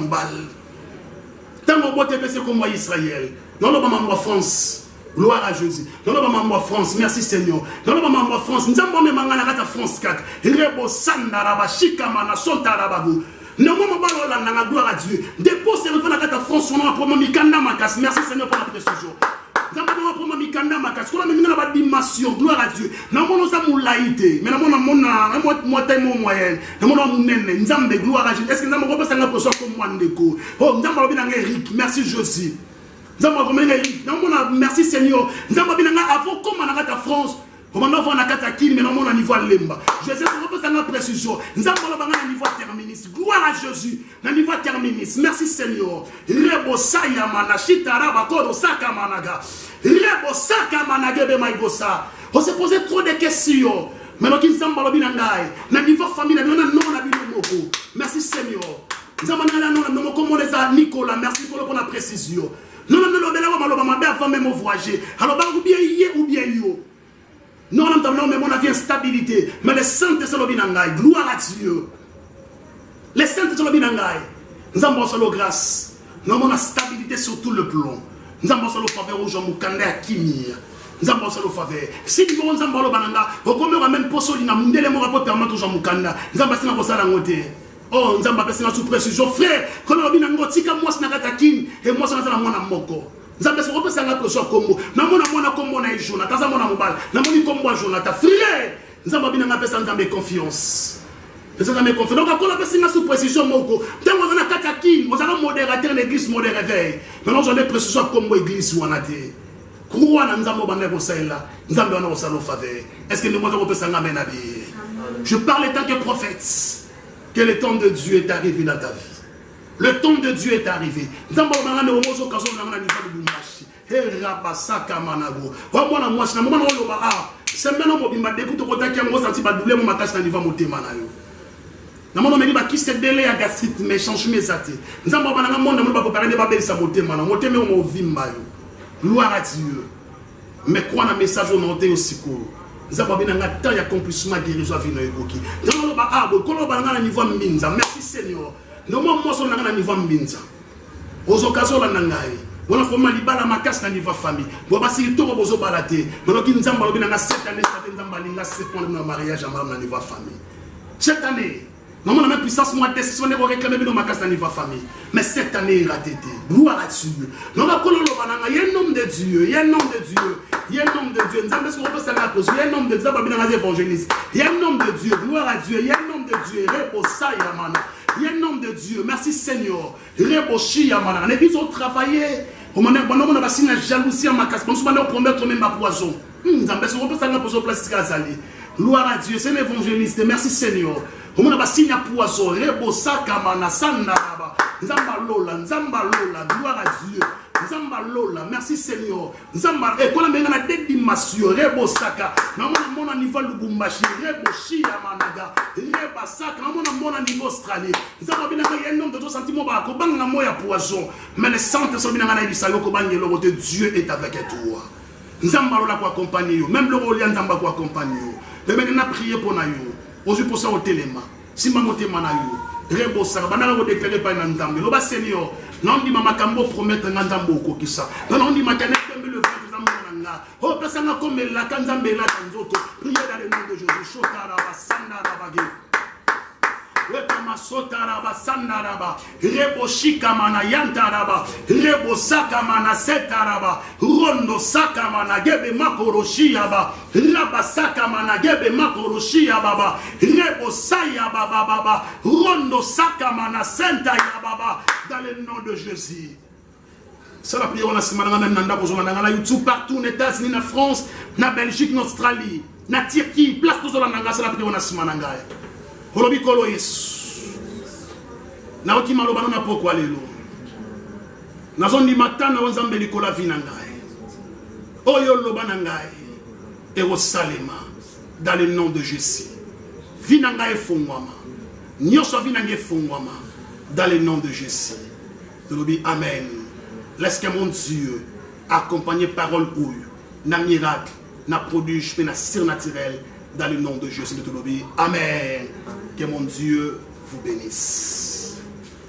tant qu'on peut faire comme moi Israël. Non, non, pas France. Gloire à Jésus. Non, non, pas France. Merci Seigneur. Non, non, pas France. Nous avons même en France 4. Rebo Sandaraba, Chikamana, Sontarabago. Non, non, pas gloire à Dieu. Dépose le fait de la France, on a un problème. Merci Seigneur pour la précision. Nzamba ba pour mikanda makasi kola menga ba dimension gloire à Dieu na mono za mulaité mais na mona moi taille moyenne na mona munene nzambe gloire à Dieu est-ce que nzamba ko pesa nga poso comme moi ndeko oh nzamba lobi na Eric merci Josie nzamba ko menga Eric na mona merci Seigneur nzamba binanga avant comme na kata France comment on va na kata kini mais na mona niveau lemba je sais ko pesa nga précision nzamba lo banga na niveau terminus gloire à Jésus na niveau terminus merci Seigneur rebo saya mana shitara ba ko saka managa rebo saka managa be maigosa on se posait trop de questions mais donc nzamba lo binanga na niveau famille na non na binomoko merci Seigneur nzamba na non na moko les Nicolas merci pour la précision non bela wa maloba mabe avant même voyager alors ba ou bien hier ou bien yo non, mais on a vu instabilité. Mais les saintes sont binangai. Gloire à Dieu. Les saintes sont binangai. Nous avons besoin de grâce. Nous avons la stabilité sur tout le plan. Nous avons besoin de faveur aux gens qui sont à Kimir. Nous avons besoin de faveur. Si nous avons besoin de bananga, au commun même pour solina, nous devons rapporter permettre aux gens Mukanda. Nous avons besoin de noter. Oh, nous avons besoin de sous précision. Frère, quand nous avons besoin de tika moi, c'est na Kim et moi, c'est na mona moko. Nzambe se repose nga koso kombo na mona kombo na ijona taza mona mobala na moni kombo Jonathan frère nzamba bina nga pesa nzambe confiance pesa nzambe confiance donc akola pesa nga sous précision moko ntango na kata kin ozala modérateur l'église modé réveil maintenant j'en ai précision kombo église wana te croix na nzambe bana ko sala nzambe wana ko sala faveur est-ce que nous mo pesa nga mena bi je parle en tant que prophète que le temps de Dieu est arrivé dans ta vie. Le temps de Dieu est arrivé. Nous avons gloire à Dieu. Mais quoi un message au nom de secours. Nous avons un temps d'accomplissement guérison à venir. Merci Seigneur. Nous avons un niveau mbinza. Aux occasions, on a formé libala makas na niveau famille. On va passer tout au balaté. Mais nous avons cette année, le mariage à niveau famille. Cette année, nous avons même puissance moins décision de réclamer nos makas na niveau famille. Mais cette année, il a été. Gloire à Dieu. Nous avons il y a un homme de Dieu. Il y a un homme de Dieu. Il y a un homme de Dieu. Nous avons il y a un homme de Dieu. Il y a un homme de Dieu. Gloire à Dieu. Il y a un homme de Dieu. Il y a un homme de Dieu. Merci Seigneur. Ils ont travaillé. On a passé la jalousie à ma casse. On a promettre même ma poison. Gloire à Dieu. C'est l'évangéliste. Merci Seigneur. On a passé la poison. Rebosa kamana sandaraba. Nzambalola. Gloire à Dieu. Nzambalola. Merci Seigneur. Nzambalola. Et quand on a des dimensions. Rebosaka. On a niveau Lubumbashi. Reboshi Yamanaga. Rebasaka. On a niveau Australie. Nzambalola. Il y a un nombre de sentiments. Mais les santes sont bien en Israël. Dieu est avec toi. Nzambalola pour accompagner. Même le rôle Nzamba pour accompagner. Mais maintenant, priez pour nous. Aujourd'hui, pour ça, au téléma. Si maman te manayo. Rebosa. Banana vous déclarer par Nzambe. Loba Seigneur. Non, dit Mama Kambo promettre Nzambo Kokisa. Non, dit Makane le vent Nzamba. Oh, personne comme la Kanzambe la Kanzoto. Priez dans le nom de Jésus. Shotara Basanda Rabage. Rekama Sotaraba Sandaraba. Rebo Shikamana Yantaraba. Rebo Sakamana Setaraba. Rondo Sakamana Gebe Makoroshiaba. Raba Sakamana Gebe Makoroshiaba. Rebo Sayaba Baba. Rondo Sakamana Sentayababa. Dans le nom de Jésus. C'est la prière, on a ce YouTube partout, en États-Unis, en France, en Belgique, en Australie, en Turquie, place tout ça, c'est la prière, on a ce mananga. Olobi kolo Yesu. Na oti maloba na pokwa lelo. Na zondi matana wanzambe likola vinangai. Oyo loba nangai. Et au salema. Dans le nom de Jésus. Vinangai fongwama. Nyoso vinangai fongwama. Dans le nom de Jésus. Olobi amen. Laisse que mon Dieu accompagne parole ou na miracle, na prodige, na surnaturel. Dans le nom de Jésus de Tolobi. Amen. Que mon Dieu vous bénisse.